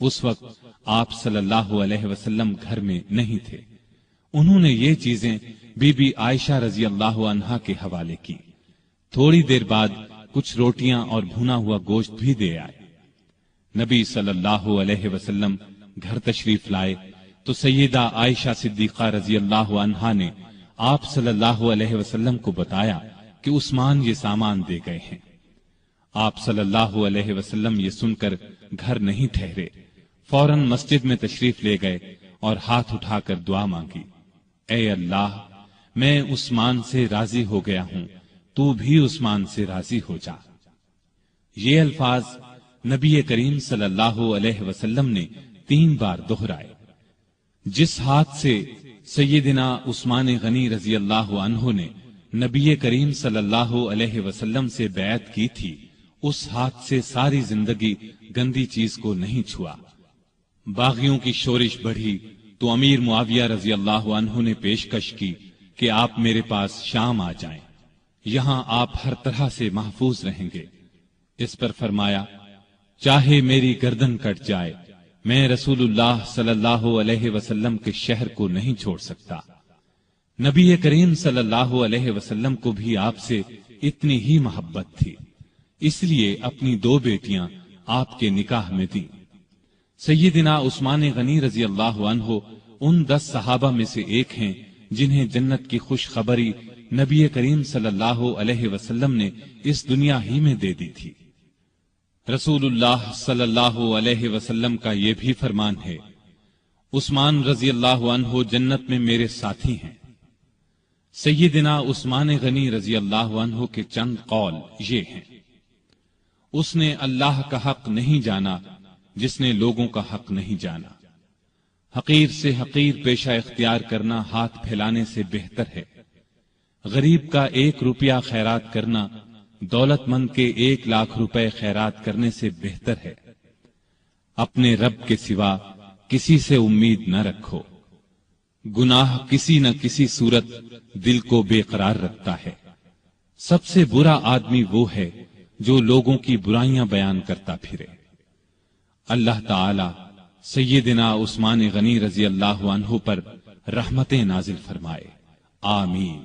اس وقت آپ صلی اللہ علیہ وسلم گھر میں نہیں تھے۔ انہوں نے یہ چیزیں بی بی عائشہ رضی اللہ عنہا کے حوالے کی۔ تھوڑی دیر بعد کچھ روٹیاں اور بھنا ہوا گوشت بھی دے آئے۔ نبی صلی اللہ علیہ وسلم گھر تشریف لائے تو سیدہ عائشہ صدیقہ رضی اللہ عنہا نے آپ صلی اللہ علیہ وسلم کو بتایا کہ عثمان یہ سامان دے گئے ہیں۔ آپ صلی اللہ علیہ وسلم یہ سن کر گھر نہیں ٹھہرے، فوراً مسجد میں تشریف لے گئے اور ہاتھ اٹھا کر دعا مانگی، اے اللہ، میں عثمان سے راضی ہو گیا ہوں، تو بھی عثمان سے راضی ہو جا۔ یہ الفاظ نبی کریم صلی اللہ علیہ وسلم نے 3 بار دہرائے۔ جس ہاتھ سے سیدنا عثمان غنی رضی اللہ عنہ نے نبی کریم صلی اللہ علیہ وسلم سے بیعت کی تھی، اس ہاتھ سے ساری زندگی گندی چیز کو نہیں چھوا۔ باغیوں کی شورش بڑھی تو امیر معاویہ رضی اللہ عنہ نے پیشکش کی کہ آپ میرے پاس شام آ جائیں، یہاں آپ ہر طرح سے محفوظ رہیں گے۔ اس پر فرمایا، چاہے میری گردن کٹ جائے، میں رسول اللہ صلی اللہ علیہ وسلم کے شہر کو نہیں چھوڑ سکتا۔ نبی کریم صلی اللہ علیہ وسلم کو بھی آپ سے اتنی ہی محبت تھی، اس لیے اپنی 2 بیٹیاں آپ کے نکاح میں دیں۔ سیدنا عثمان غنی رضی اللہ عنہ ان 10 صحابہ میں سے ایک ہیں جنہیں جنت کی خوشخبری نبی کریم صلی اللہ علیہ وسلم نے اس دنیا ہی میں دے دی تھی۔ رسول اللہ صلی اللہ علیہ وسلم کا یہ بھی فرمان ہے، عثمان رضی اللہ عنہ جنت میں میرے ساتھی ہیں۔ سیدنا عثمان غنی رضی اللہ عنہ کے چند قول یہ ہیں، اس نے اللہ کا حق نہیں جانا جس نے لوگوں کا حق نہیں جانا۔ حقیر سے حقیر پیشہ اختیار کرنا ہاتھ پھیلانے سے بہتر ہے۔ غریب کا 1 روپیہ خیرات کرنا دولت مند کے 1 لاکھ روپے خیرات کرنے سے بہتر ہے۔ اپنے رب کے سوا کسی سے امید نہ رکھو۔ گناہ کسی نہ کسی صورت دل کو بے قرار رکھتا ہے۔ سب سے برا آدمی وہ ہے جو لوگوں کی برائیاں بیان کرتا پھرے۔ اللہ تعالی سیدنا عثمان غنی رضی اللہ عنہ پر رحمتیں نازل فرمائے، آمین۔